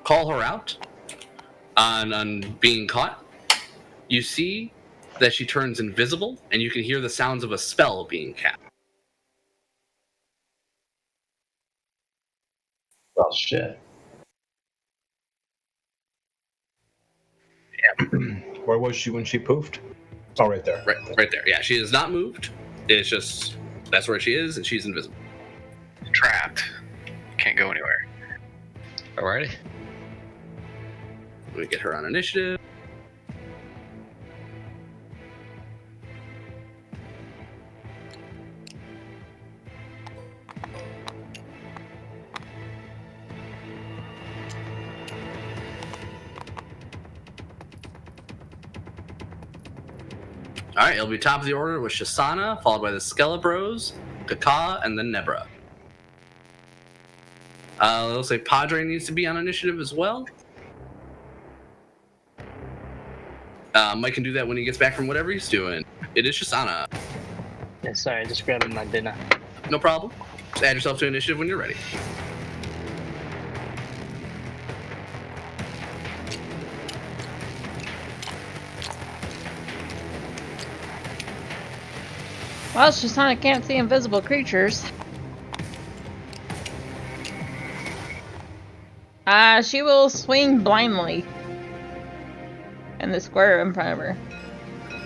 call her out on being caught, you see that she turns invisible, and you can hear the sounds of a spell being cast. Well, shit. Where was she when she poofed? Oh, right there. Right there. Yeah, she has not moved. It's just that's where she is, and she's invisible. Trapped. Can't go anywhere. Alrighty. Let me get her on initiative. All right, it'll be top of the order with Shisana, followed by the Skelebros, Kaka, and then Nebra. Looks like Padre needs to be on initiative as well. Mike can do that when he gets back from whatever he's doing. It is Shisana. Yeah, sorry, just grabbing my dinner. No problem. Just add yourself to initiative when you're ready. Well, Shisana can't see invisible creatures. She will swing blindly in the square in front of her.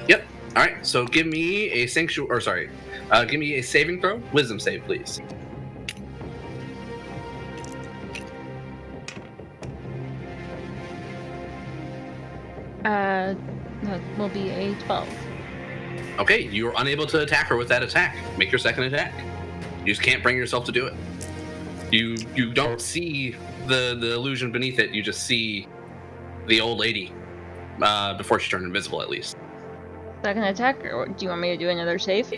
Yep. All right. So give me a give me a saving throw, wisdom save, please. That will be a 12. Okay, you are unable to attack her with that attack. Make your second attack. You just can't bring yourself to do it. You don't see the illusion beneath it. You just see the old lady before she turned invisible, at least. Second attack, or do you want me to do another save?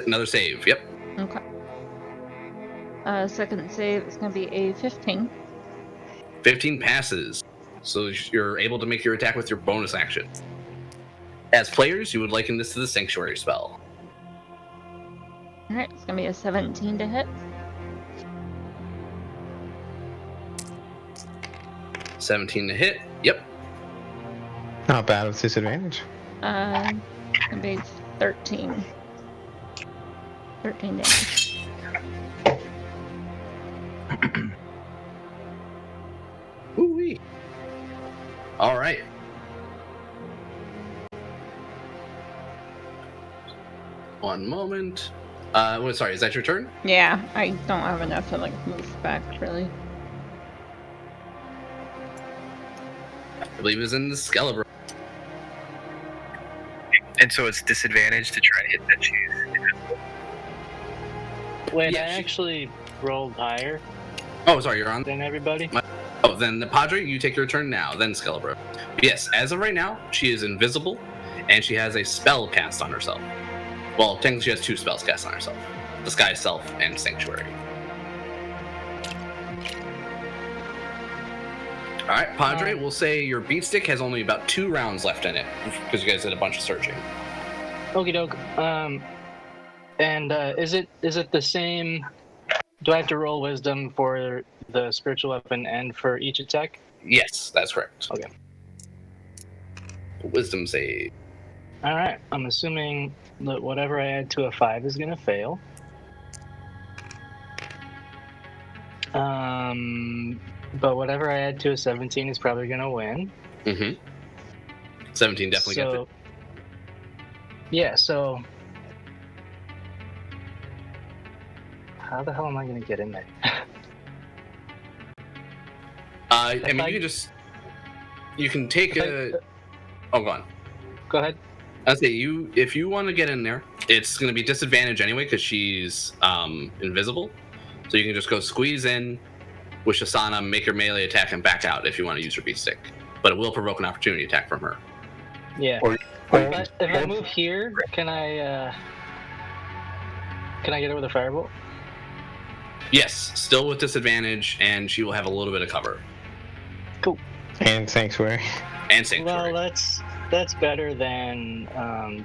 Another save. Yep. Okay. Second save is going to be a 15. 15 passes, so you're able to make your attack with your bonus action. As players, you would liken this to the Sanctuary spell. Alright, it's going to be a 17 to hit. 17 to hit. Yep. Not bad with disadvantage. It's going to be 13. 13 damage. Ooh-wee. All right. One moment. Sorry, is that your turn? Yeah, I don't have enough to move back, really. I believe it's in the Skelebro. And so it's disadvantage to try to hit that cheese. Wait, Yeah, I actually rolled higher Oh, sorry, you're on. than everybody. Oh, then the Padre, you take your turn now, then Skelebro. Yes, as of right now, she is invisible, and she has a spell cast on herself. Well, technically she has 2 spells cast on herself. Disguise Self and Sanctuary. Alright, Padre, we'll say your beat stick has only about 2 rounds left in it, because you guys did a bunch of searching. Okie doke. And is it the same? Do I have to roll wisdom for the spiritual weapon and for each attack? Yes, that's correct. Okay. Wisdom save. Alright, I'm assuming that whatever I add to a 5 is going to fail. But whatever I add to a 17 is probably going to win. Mm-hmm. 17 definitely gets it. Yeah, so... How the hell am I going to get in there? I mean, you can take a... Oh, go on. Go ahead. I'll say if you want to get in there, it's going to be disadvantage anyway because she's invisible. So you can just go squeeze in with Shisana, make your melee attack, and back out if you want to use your beat stick. But it will provoke an opportunity attack from her. Yeah. If I move here, can I get her with a firebolt? Yes, still with disadvantage, and she will have a little bit of cover. Cool. And Sanctuary. And Sanctuary. Well, that's better than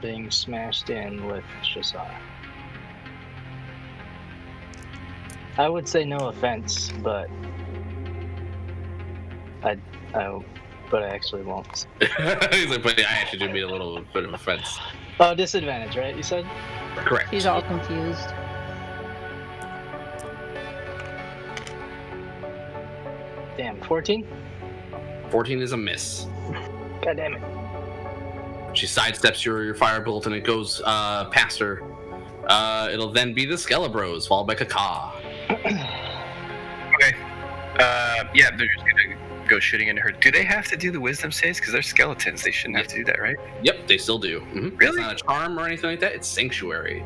being smashed in with Shisana. I would say no offense, but I actually won't. He's like, but I actually do mean a little bit of offense. Oh, disadvantage, right? You said? Correct. He's all confused. Damn, 14? 14 is a miss. God damn it. She sidesteps your firebolt and it goes past her. It'll then be the Skelebros, followed by Kaka. Okay. Yeah, they're just gonna go shooting into her. Do they have to do the wisdom saves? Because they're skeletons. They shouldn't have to do that, right? Yep, they still do. Mm-hmm. Really? It's not a charm or anything like that. It's Sanctuary.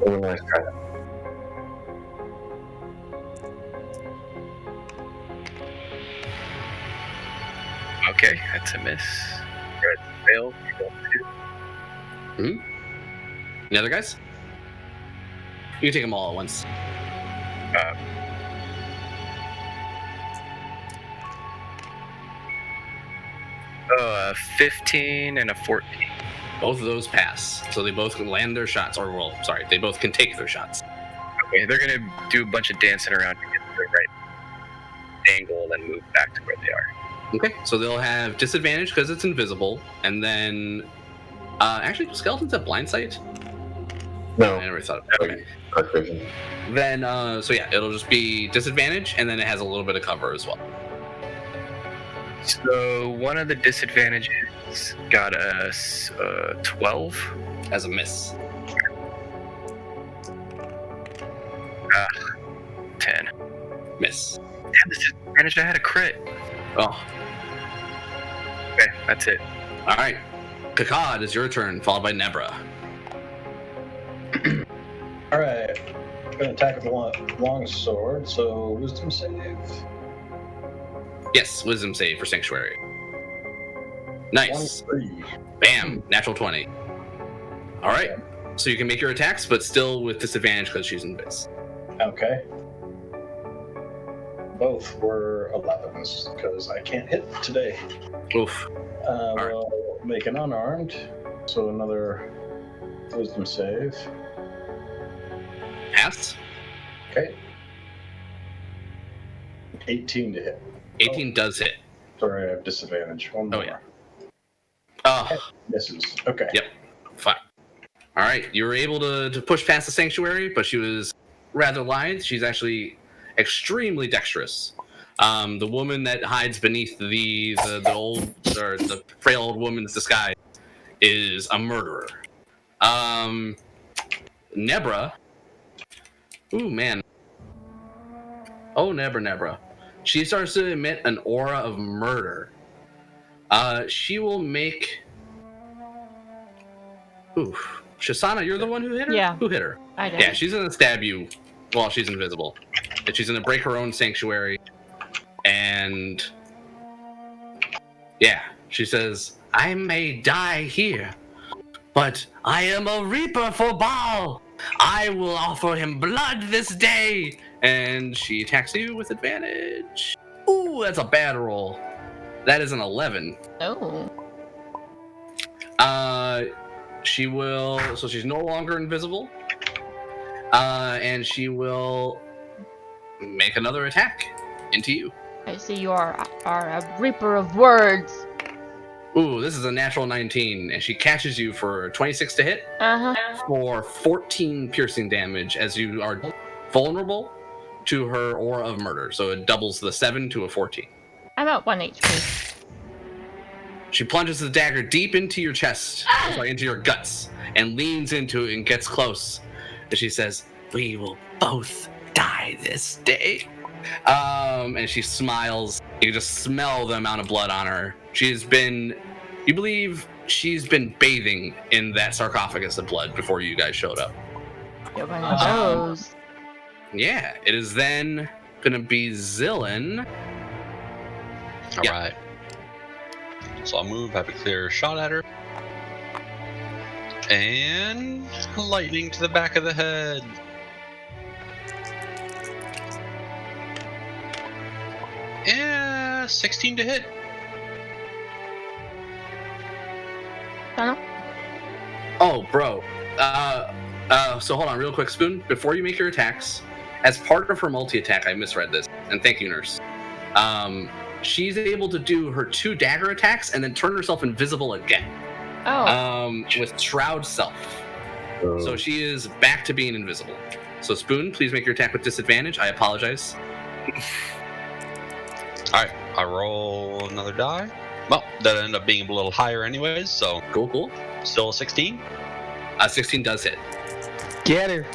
Oh, nice try. Okay, that's a miss. Good. Fail. Any other guys? You can take them all at once. 15 and a 14. Both of those pass, so they both can land their shots. Or, well, sorry, they both can take their shots. Okay, they're gonna do a bunch of dancing around to get to the right angle and then move back to where they are. Okay, so they'll have disadvantage because it's invisible, and then actually, skeletons have blind sight. No. I never thought of that. Okay. Dark vision. Then, so yeah, it'll just be disadvantage, and then it has a little bit of cover as well. So one of the disadvantages got us 12 as a miss. 10. Miss. Damn, this disadvantage, I had a crit. Oh. Okay, that's it. All right. Kakad, it's your turn, followed by Nebra. All right. I'm gonna attack with the long sword. So wisdom save. Yes, wisdom save for Sanctuary. Nice. 23. Bam, natural 20. All right. So you can make your attacks, but still with disadvantage because she's in base. Okay. Both were 11s because I can't hit today. Oof. We'll make an unarmed. So another wisdom save. Pass. Okay. 18 to hit. 18 does hit. Sorry, I have disadvantage. One more. Oh, yeah. Oh. Misses. Okay. Yep. Fine. All right. You were able to push past the Sanctuary, but she was rather lithe. She's actually extremely dexterous. The woman that hides beneath the old or the frail old woman's disguise is a murderer. Nebra. Ooh, man. Oh, Nebra. She starts to emit an aura of murder. She will make... Ooh. Shisana, you're the one who hit her? Yeah. Who hit her? I did. Yeah, she's going to stab you while she's invisible. And she's going to break her own sanctuary. And... yeah, she says, I may die here, But I am a reaper for Baal. I will offer him blood this day. And she attacks you with advantage. Ooh, that's a bad roll. That is an 11. Oh. She will. So she's no longer invisible. And she will make another attack into you. I see you are a reaper of words. Ooh, this is a natural 19, and she catches you for 26 to hit for 14 piercing damage as you are vulnerable to her aura of murder. So it doubles the 7 to a 14. I'm at 1 HP. She plunges the dagger deep into your chest, sorry, into your guts, and leans into it and gets close. And she says, "We will both die this day." And she smiles. You can just smell the amount of blood on her. You believe she's been bathing in that sarcophagus of blood before you guys showed up. Yeah, one of those. Yeah, it is then gonna be Zillin. All right. So I'll move, have a clear shot at her. And lightning to the back of the head. Yeah, 16 to hit. Oh, bro. So hold on real quick, Spoon. Before you make your attacks, as part of her multi-attack, I misread this. And thank you, Nurse. She's able to do her 2 dagger attacks and then turn herself invisible again. Oh. With Shroud Self. So she is back to being invisible. So Spoon, please make your attack with disadvantage. I apologize. Alright, I roll another die. Well, that ended up being a little higher anyways, so Cool. still a 16. 16 does hit. Get her.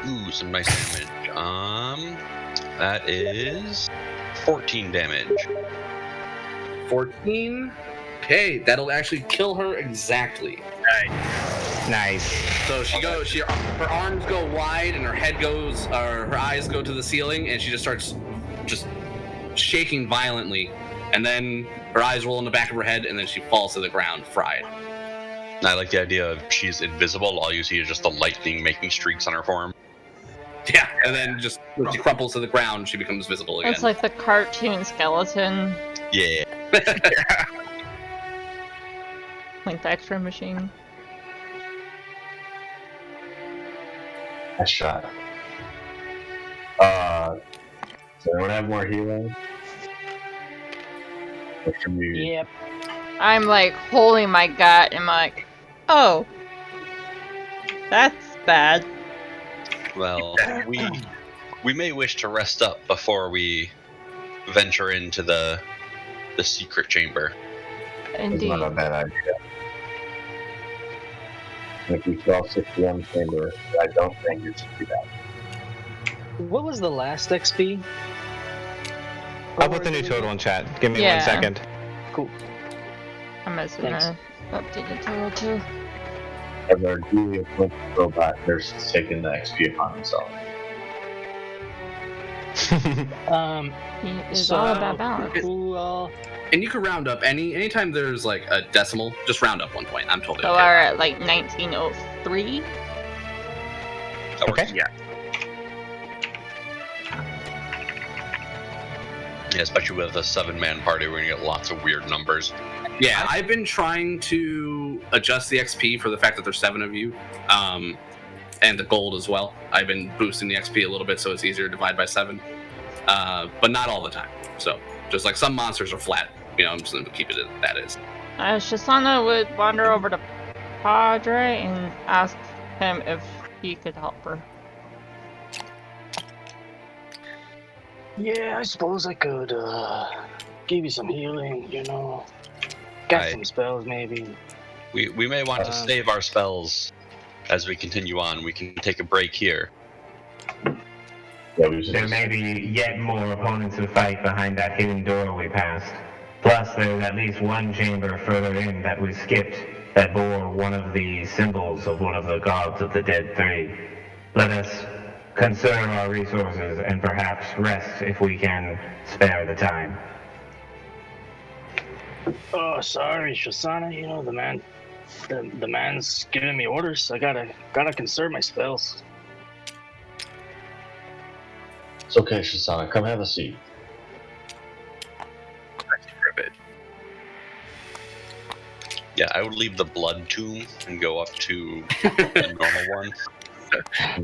Ooh, some nice damage. That is 14 damage. 14. Okay, that'll actually kill her exactly. Nice. So her arms go wide and her head goes, or her eyes go to the ceiling, and she just starts shaking violently, and then her eyes roll in the back of her head, and then she falls to the ground, fried. I like the idea of she's invisible. All you see is just the lightning making streaks on her form. Yeah, and then just when she crumples to the ground, she becomes visible again. It's like the cartoon skeleton. Yeah. Like the X-ray machine. Nice shot. Does anyone have more healing? Or should we... Yep. I'm like holding my gut and I'm like, oh, that's bad. Well, we may wish to rest up before we venture into the secret chamber. It's Indeed. not a bad idea. If we saw 6 PM chamber, I don't think it should be that. What was the last XP? I'll put the new total in chat. Give me Yeah. 1 second. Cool. I'm just Thanks. gonna update the total too. As our duly appointed robot nurse has taken the XP upon himself. He is all about balance. Who, And you can round up anytime there's like a decimal, just round up 1 point. I'm totally So okay. we're at like 1903. That works. Okay. Yeah, especially with a 7-man party, we're gonna get lots of weird numbers. Yeah, I've been trying to adjust the XP for the fact that there's 7 of you, and the gold as well. I've been boosting the XP a little bit so it's easier to divide by 7, but not all the time. So just like some monsters are flat, I'm just gonna keep it as that is. Shisana would wander over to Padre and ask him if he could help her. Yeah, I suppose I could give you some healing, Got Aye. some spells maybe. We may want to save our spells as we continue on. We can take a break here. Yeah, we should There may be yet more opponents to fight behind that hidden door we passed. Plus, there's at least one chamber further in that we skipped that bore one of the symbols of one of the gods of the Dead Three. Let us conserve our resources and perhaps rest if we can spare the time. Oh, sorry, Shoshana. You know, the man's giving me orders. I gotta conserve my spells. It's okay, Shisana. Come have a seat. Ribbit. Yeah, I would leave the blood tomb and go up to the normal one.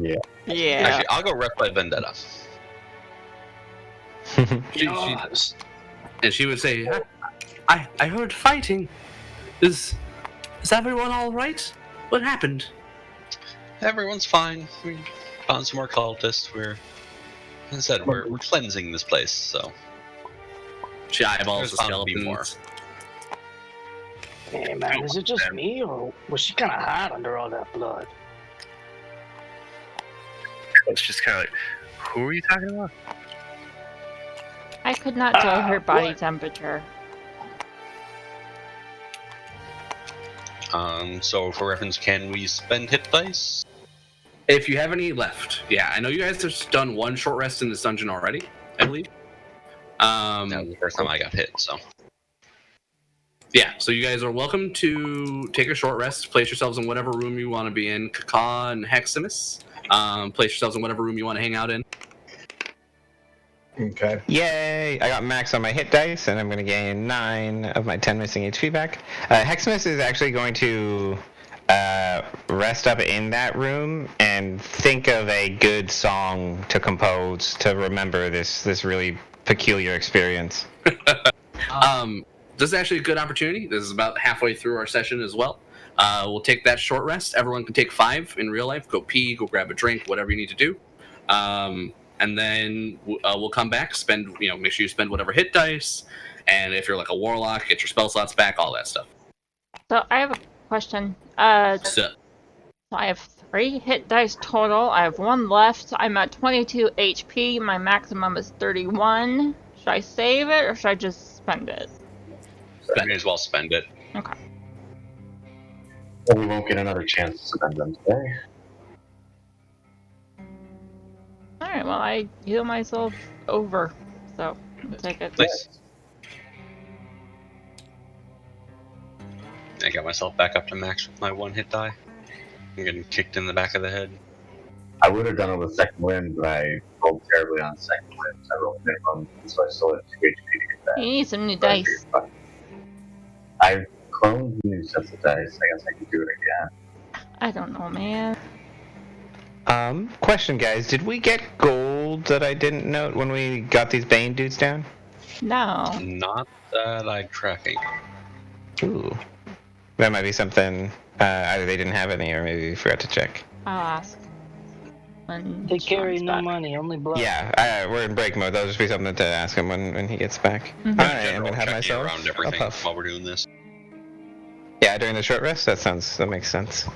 Yeah. Yeah. Actually, I'll go rest by Vendetta. And she would say, I heard fighting. Is everyone all right? What happened? Everyone's fine. We found some more cultists. As I said, we're cleansing this place, so. She eyeballs There's the bound to be more. skeletons. Hey man, is it just me, or was she kind of hot under all that blood? It's just kind of like, who are you talking about? I could not tell her body what? temperature. So for reference, can we spend hit dice? If you have any left, yeah. I know you guys have done one short rest in this dungeon already, I believe. That was the first time I got hit, so. Yeah, so you guys are welcome to take a short rest, place yourselves in whatever room you want to be in, Kaka and Heximus. Place yourselves in whatever room you want to hang out in. Okay. Yay! I got max on my hit dice, and I'm going to gain 9 of my 10 missing HP back. Heximus is actually going to rest up in that room and think of a good song to compose to remember this really peculiar experience. This is actually a good opportunity. This is about halfway through our session as well. We'll take that short rest. Everyone can take 5 in real life. Go pee, go grab a drink, whatever you need to do. And then we'll come back, make sure you spend whatever hit dice. And if you're like a warlock, get your spell slots back, all that stuff. So I have a question. So, I have 3 hit dice total. I have 1 left. I'm at 22 HP. My maximum is 31. Should I save it or should I just spend it? You may as well spend it. Okay. Well, we won't get another chance to spend them today. Alright, well, I heal myself over. So, I'll take it. Nice. I got myself back up to max with my 1 hit die. I'm getting kicked in the back of the head. I would have done it with second wind, but I rolled terribly on second wind. I rolled minimum, so I still have 2 HP to get back. You need some new But I dice. figured, fuck. I've cloned new sets of dice. I guess I can do it again. I don't know, man. Question, guys. Did we get gold that I didn't note when we got these Bane dudes down? No. Not that I'm tracking. Ooh. That might be something, either they didn't have any or maybe we forgot to check. I'll ask. When They she carry comes no back. money, only blood. Yeah, we're in break mode. That'll just be something to ask him when he gets back. Mhm. Alright, I'm General gonna have checking myself around a everything puff. while we're doing this. Yeah, during the short rest? That makes sense.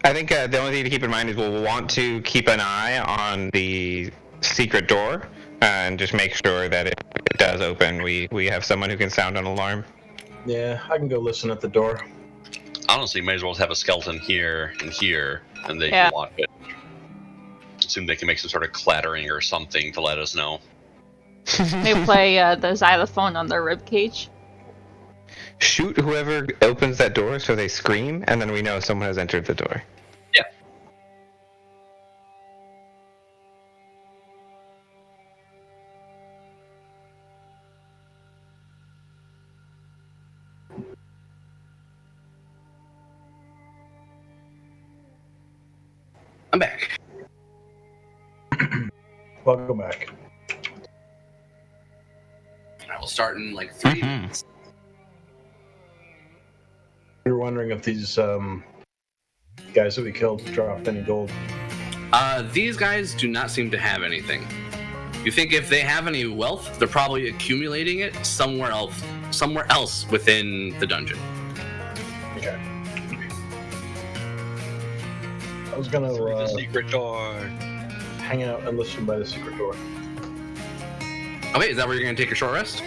I think the only thing to keep in mind is we'll want to keep an eye on the secret door and just make sure that if it does open, we have someone who can sound an alarm. Yeah, I can go listen at the door. Honestly, may as well have a skeleton here, and they Yeah. can watch it. Assume they can make some sort of clattering or something to let us know. They play the xylophone on their ribcage. Shoot whoever opens that door so they scream, and then we know someone has entered the door. Yeah. I'm back. Welcome back. I will start in like 3 Mhm. minutes. We were wondering if these guys that we killed dropped any gold. These guys do not seem to have anything. You think if they have any wealth, they're probably accumulating it somewhere else within the dungeon. Okay. I was gonna Through the secret door. hang out and listen by the secret door. Okay, is that where you're going to take your short rest?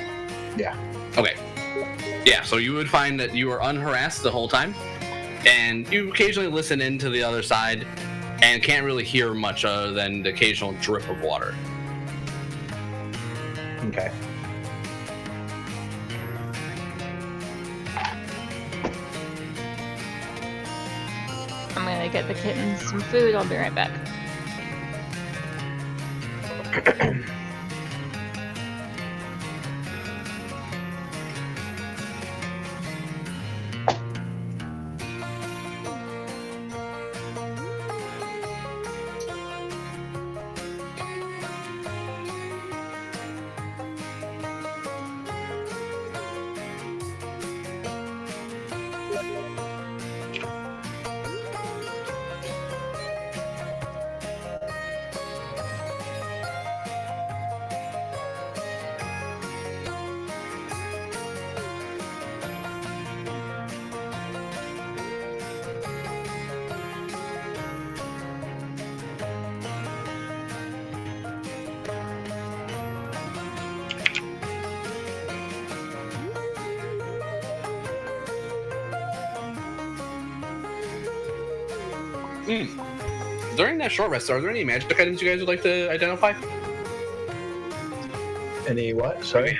Yeah. Okay. Yeah, so you would find that you are unharassed the whole time, and you occasionally listen into the other side and can't really hear much other than the occasional drip of water. Okay. get the kittens some food. I'll be right back. During that short rest, are there any magic items you guys would like to identify? Any what? Sorry.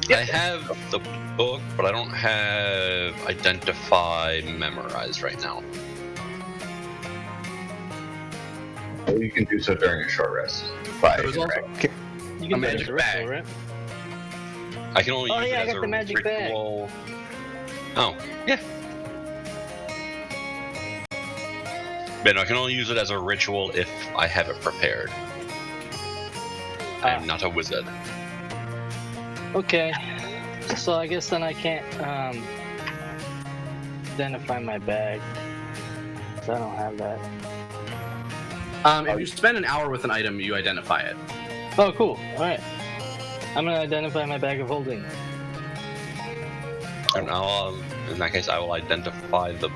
I have the book, but I don't have identify memorized right now. Well, you can do so during a short rest. But There was also You A can magic do the ritual, bag. right? I can only Oh, use yeah, I it as got a the magic bag. ritual. Oh, yeah. But no, I can only use it as a ritual if I have it prepared. I am not a wizard. Okay. So I guess then I can't identify my bag. 'Cause I don't have that. if you spend an hour with an item, you identify it. Oh, cool. Alright. I'm gonna identify my bag of holding. And in that case, I will identify the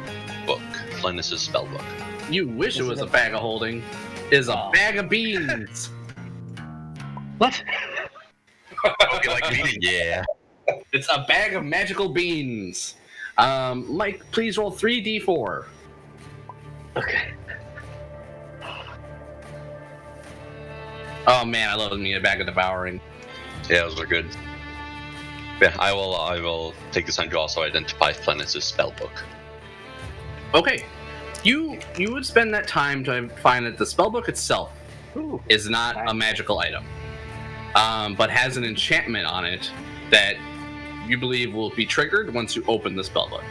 book, Flennis's spell book. You wish it Is was it a bag of holding. Is a Oh. bag of beans. What? Okay, like me? Yeah. It's a bag of magical beans. Mike, please roll 3d4. Okay. Oh man, I love me a bag of devouring. Yeah, those are good. Yeah, I will take this time to also identify Flennis's spell book. Okay, you would spend that time to find that the spellbook itself Ooh. is not a Nice. magical item, but has an enchantment on it that you believe will be triggered once you open the spellbook.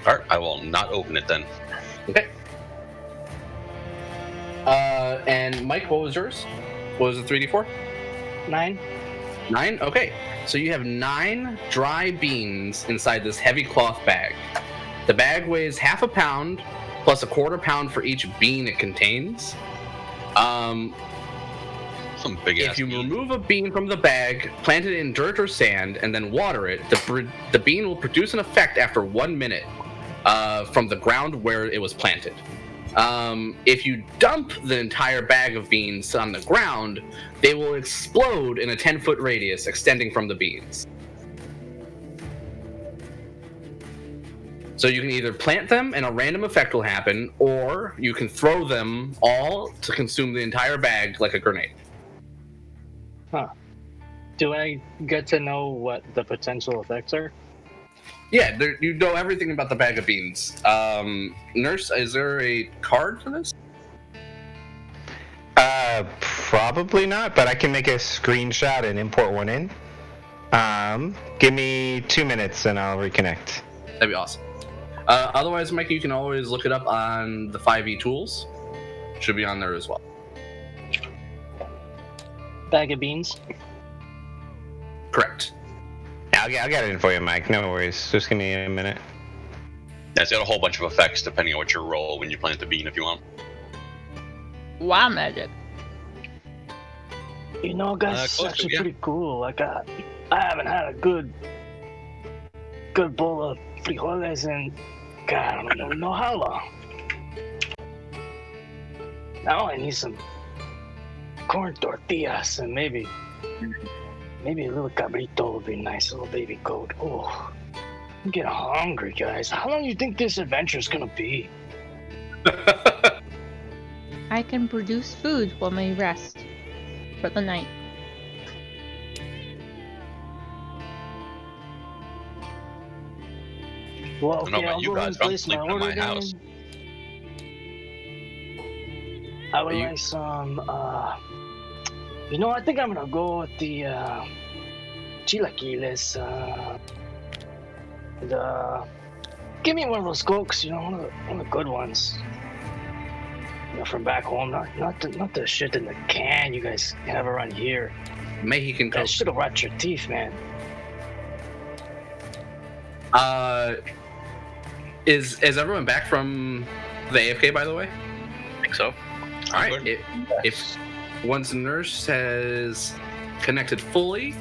Alright, I will not open it then. Okay. And Mike, what was yours? What was the 3d4? 9. 9? Okay. So you have 9 dry beans inside this heavy cloth bag. The bag weighs half a pound plus a quarter pound for each bean it contains. Some big ass If you bean. remove a bean from the bag, plant it in dirt or sand, and then water it, the bean will produce an effect after 1 minute from the ground where it was planted. If you dump the entire bag of beans on the ground, they will explode in a 10-foot radius extending from the beans. So you can either plant them and a random effect will happen, or you can throw them all to consume the entire bag like a grenade. Do I get to know what the potential effects are? Yeah, you know everything about the bag of beans. Nurse, is there a card for this? Probably not, but I can make a screenshot and import one in. Give me 2 minutes and I'll reconnect. That'd be awesome. Otherwise, Mike, you can always look it up on the 5e tools. Should be on there as well. Bag of beans? Correct. I'll get it in for you, Mike. No worries. Just give me a minute. Yeah, it's got a whole bunch of effects depending on what you roll when you plant the bean if you want. Wow, magic. You know, guys, it's close to actually it, yeah. pretty cool. Like, I haven't had a good bowl of frijoles in, God, I don't even know how long. Now I need some corn tortillas and maybe a little cabrito would be nice, a little baby goat. Oh, I'm getting hungry, guys. How long do you think this adventure's gonna be? I can produce food while we rest for the night. Well, I don't know okay, about I'll you go ahead guys, and but I'm place my sleeping in order my house. then. I would Are you- like some, I think I'm gonna go with the, chilaquiles, give me one of those cokes, one of the good ones. From back home, not the shit in the can you guys have around here. Mexican That Coke. shit'll rot your teeth, man. Is everyone back from the AFK, by the way? I think so. All right. Good. If once nurse has connected fully,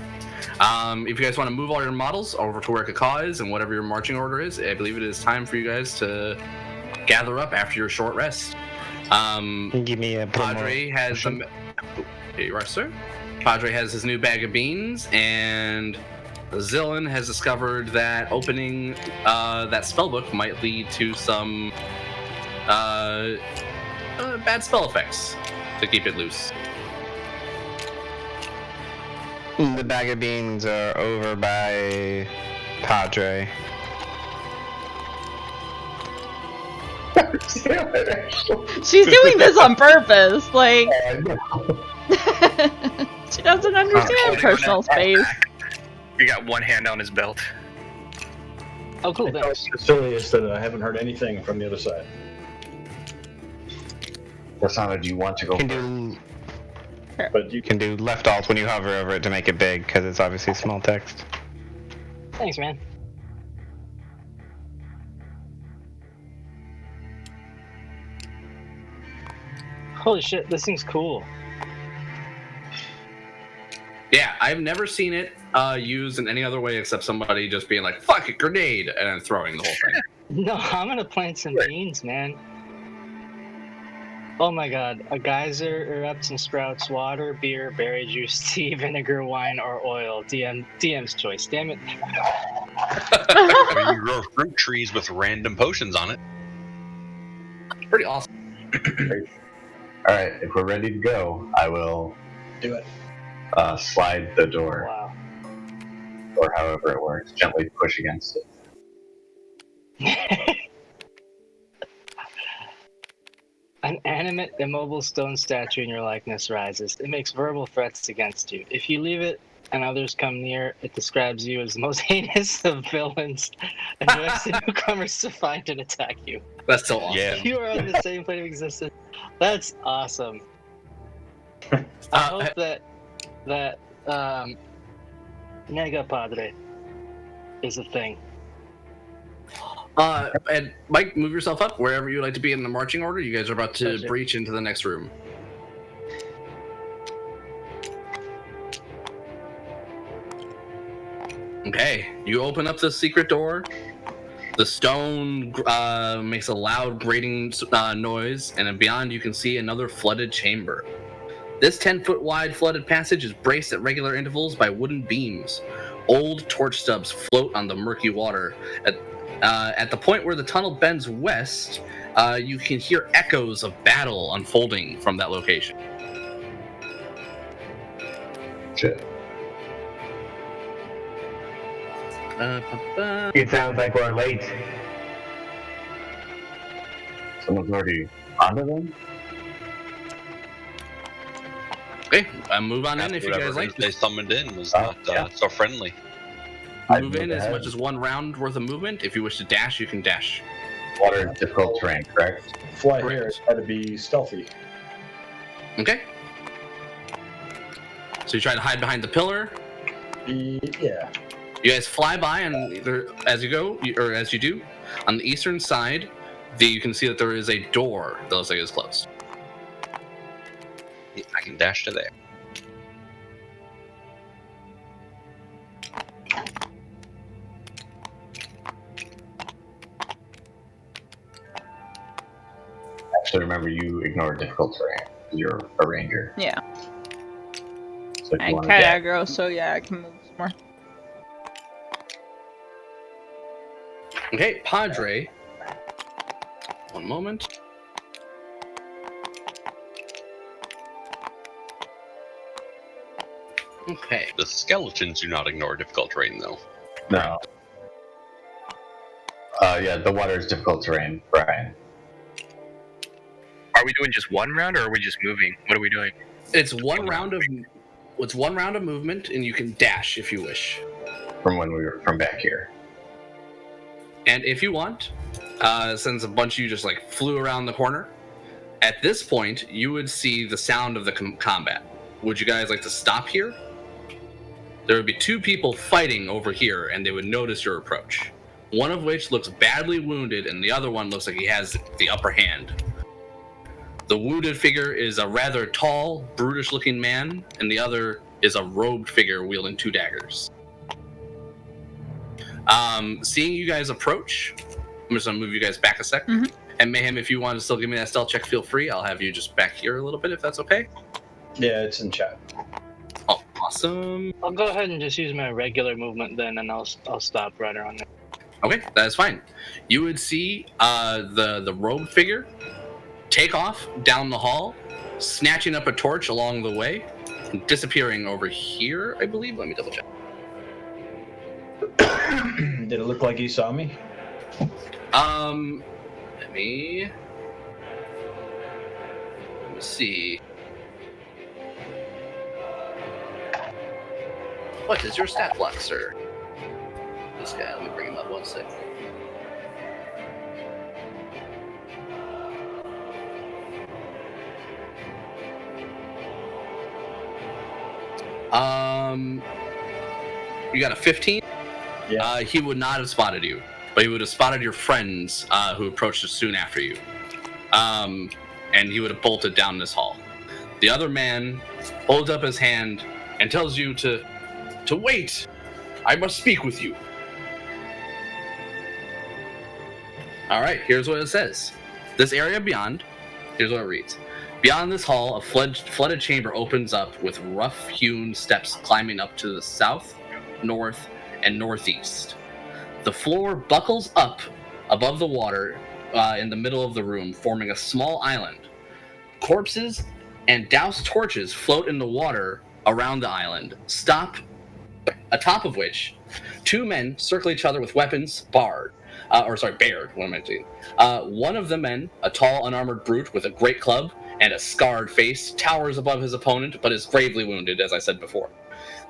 if you guys want to move all your models over to where Kaka is and whatever your marching order is, I believe it is time for you guys to gather up after your short rest. Give me a Padre has promotion. Here you are, sir. Padre has his new bag of beans, and Zillion has discovered that opening that spellbook might lead to some bad spell effects to keep it loose. The bag of beans are over by Padre. She's doing this on purpose. Like, I know. she doesn't understand holding personal on that space. You got one hand on his belt. Oh, cool, It's thanks. the silliest that I haven't heard anything from the other side. Rosanna, do you want to go Can first? do But you can do left alt when you hover over it to make it big because it's obviously small text. Thanks, man. Holy shit, this thing's cool. Yeah, I've never seen it used in any other way except somebody just being like, fuck it, grenade, and then throwing the whole thing. No, I'm gonna plant some beans, man. Oh my god, a geyser erupts and sprouts water, beer, berry juice, tea, vinegar, wine, or oil. DM's choice. Damn it. I mean, you grow fruit trees with random potions on it. Pretty awesome. All right, if we're ready to go, I will do it. slide the door, Wow. or however it works, gently push against it. An animate, immobile stone statue in your likeness rises. It makes verbal threats against you. If you leave it and others come near, it describes you as the most heinous of villains and directs the newcomers to find and attack you. That's so awesome. Yeah. You are on the same plane of existence. That's awesome. I hope that Nega Padre is a thing. And Mike, move yourself up wherever you'd like to be in the marching order. You guys are about to Gotcha. breach into the next room. Okay, you open up the secret door. The stone makes a loud grating noise, and then beyond you can see another flooded chamber. This 10-foot wide flooded passage is braced at regular intervals by wooden beams. Old torch stubs float on the murky water. At the point where the tunnel bends west, you can hear echoes of battle unfolding from that location. Shit. It sounds like we're late. Someone's already onto them? Okay, move on in if you Whatever guys like. they summoned in was Oh, not yeah. so friendly. I'd Move move in as ahead. much as one round worth of movement. If you wish to dash, you can dash. Water is difficult terrain, correct? Fly Correct. here, try to be stealthy. Okay. So you try to hide behind the pillar. Yeah. You guys fly by, and as you go, or as you do, on the eastern side, you can see that there is a door that looks like it's closed. I can dash to there. Actually, remember you ignore difficult terrain. 'Cause you're a ranger. Yeah. So if you I want to cut dash, aggro, so yeah, I can move some more. Okay, Padre. One moment. Okay. The skeletons do not ignore difficult terrain, though. no. Yeah, the water is difficult terrain, Brian. Are we doing just one round, or are we just moving? What are we doing? It's one round of movement, and you can dash if you wish. From back here. And if you want, since a bunch of you just like flew around the corner, at this point you would see the sound of the combat. Would you guys like to stop here? There would be two people fighting over here, and they would notice your approach. One of which looks badly wounded, and the other one looks like he has the upper hand. The wounded figure is a rather tall, brutish-looking man, and the other is a robed figure wielding 2 daggers. Seeing you guys approach, I'm just gonna move you guys back a sec. Mm-hmm. And Mayhem, if you want to still give me that stealth check, feel free. I'll have you just back here a little bit, if that's okay. Yeah, it's in chat. Oh, awesome. I'll go ahead and just use my regular movement then, and I'll stop right around there. Okay, that is fine. You would see the robed figure take off down the hall, snatching up a torch along the way, and disappearing over here, I believe. Let me double check. Did it look like he saw me? Let me see. What is your stat block, sir? This guy, let me bring him up 1 sec. You got a 15? Yeah. He would not have spotted you, but he would have spotted your friends who approached us soon after you. And he would have bolted down this hall. The other man holds up his hand and tells you to wait. I must speak with you. All right, here's what it says. This area beyond, here's what it reads. Beyond this hall, a flooded chamber opens up with rough-hewn steps climbing up to the south, north, and northeast. The floor buckles up above the water in the middle of the room, forming a small island. Corpses and doused torches float in the water around the island, atop of which 2 men circle each other with weapons bared. What am I saying? One of the men, a tall, unarmored brute with a great club and a scarred face, towers above his opponent, but is gravely wounded, as I said before.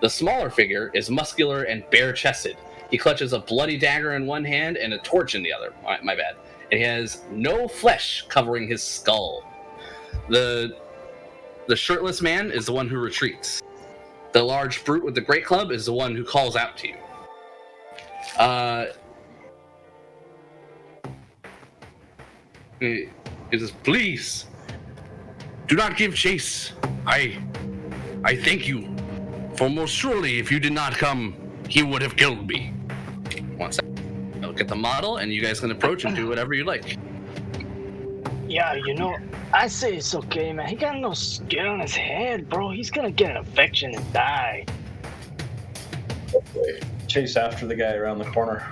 The smaller figure is muscular and bare-chested. He clutches a bloody dagger in one hand and a torch in the other. My bad. And he has no flesh covering his skull. The shirtless man is the one who retreats. The large brute with the great club is the one who calls out to you. He says, "Please, do not give chase. I thank you. For most surely, if you did not come, he would have killed me." 1 second. I'll get the model, and you guys can approach and do whatever you like. Yeah, I say it's okay, man. He got no skin on his head, bro. He's gonna get an infection and die. Chase after the guy around the corner.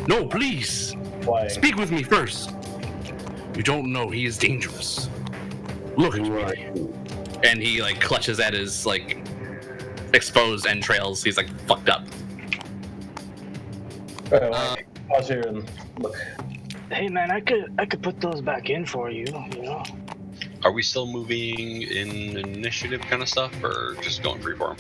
No, please. Flying. Speak with me first. You don't know he is dangerous. Look at me. And he clutches at his exposed entrails. He's fucked up. Pause here and look. Hey, man, I could put those back in for you. Are we still moving in initiative kind of stuff, or just going freeform?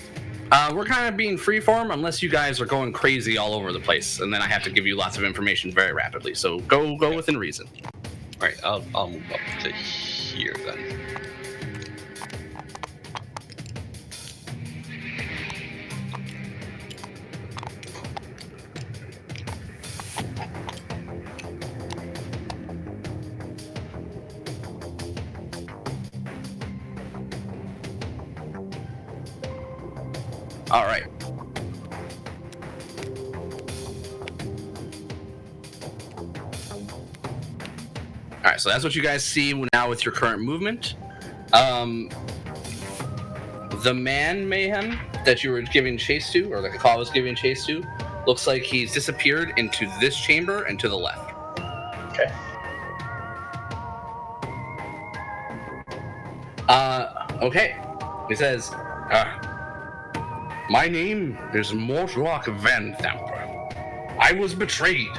We're kind of being freeform unless you guys are going crazy all over the place, and then I have to give you lots of information very rapidly. So go within reason. All right, I'll move up to here then. All right. All right, so that's what you guys see now with your current movement. The man, Mayhem, that you were giving chase to, or that the call was giving chase to, looks like he's disappeared into this chamber and to the left. Okay. Okay. He says, "My name is Mortlock Van Thamper. I was betrayed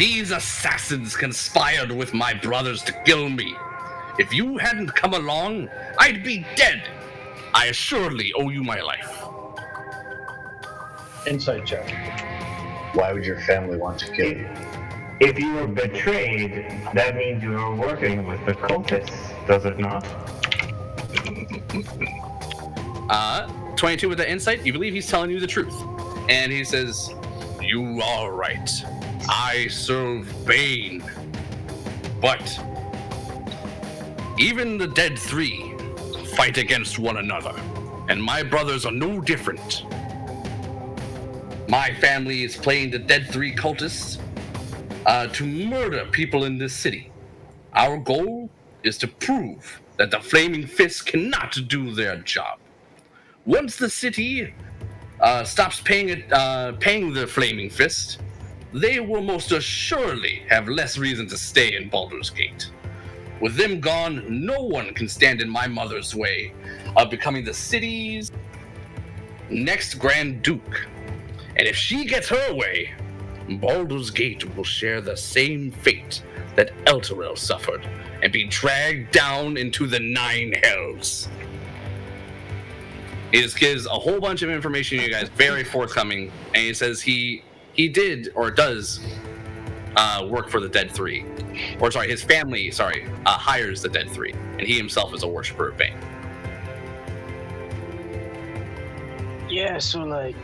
These assassins conspired with my brothers to kill me. If you hadn't come along, I'd be dead. I assuredly owe you my life. Insight check. Why would your family want to kill you? If you were betrayed, that means you were working with the cultists, does it not? 22 with the insight, you believe he's telling you the truth. And he says, you are right. I serve Bane. But even the Dead Three fight against one another. And my brothers are no different. My family is playing the Dead Three cultists to murder people in this city. Our goal is to prove that the Flaming Fist cannot do their job. Once the city stops paying the Flaming Fist, they will most assuredly have less reason to stay in Baldur's Gate. With them gone, no one can stand in my mother's way of becoming the city's next Grand Duke. And if she gets her way, Baldur's Gate will share the same fate that Elturel suffered and be dragged down into the Nine Hells. He just gives a whole bunch of information to you guys, very forthcoming, and he says he did or does work for the Dead Three. Or sorry, his family, hires the Dead Three, and he himself is a worshiper of Bane. Yeah, so like,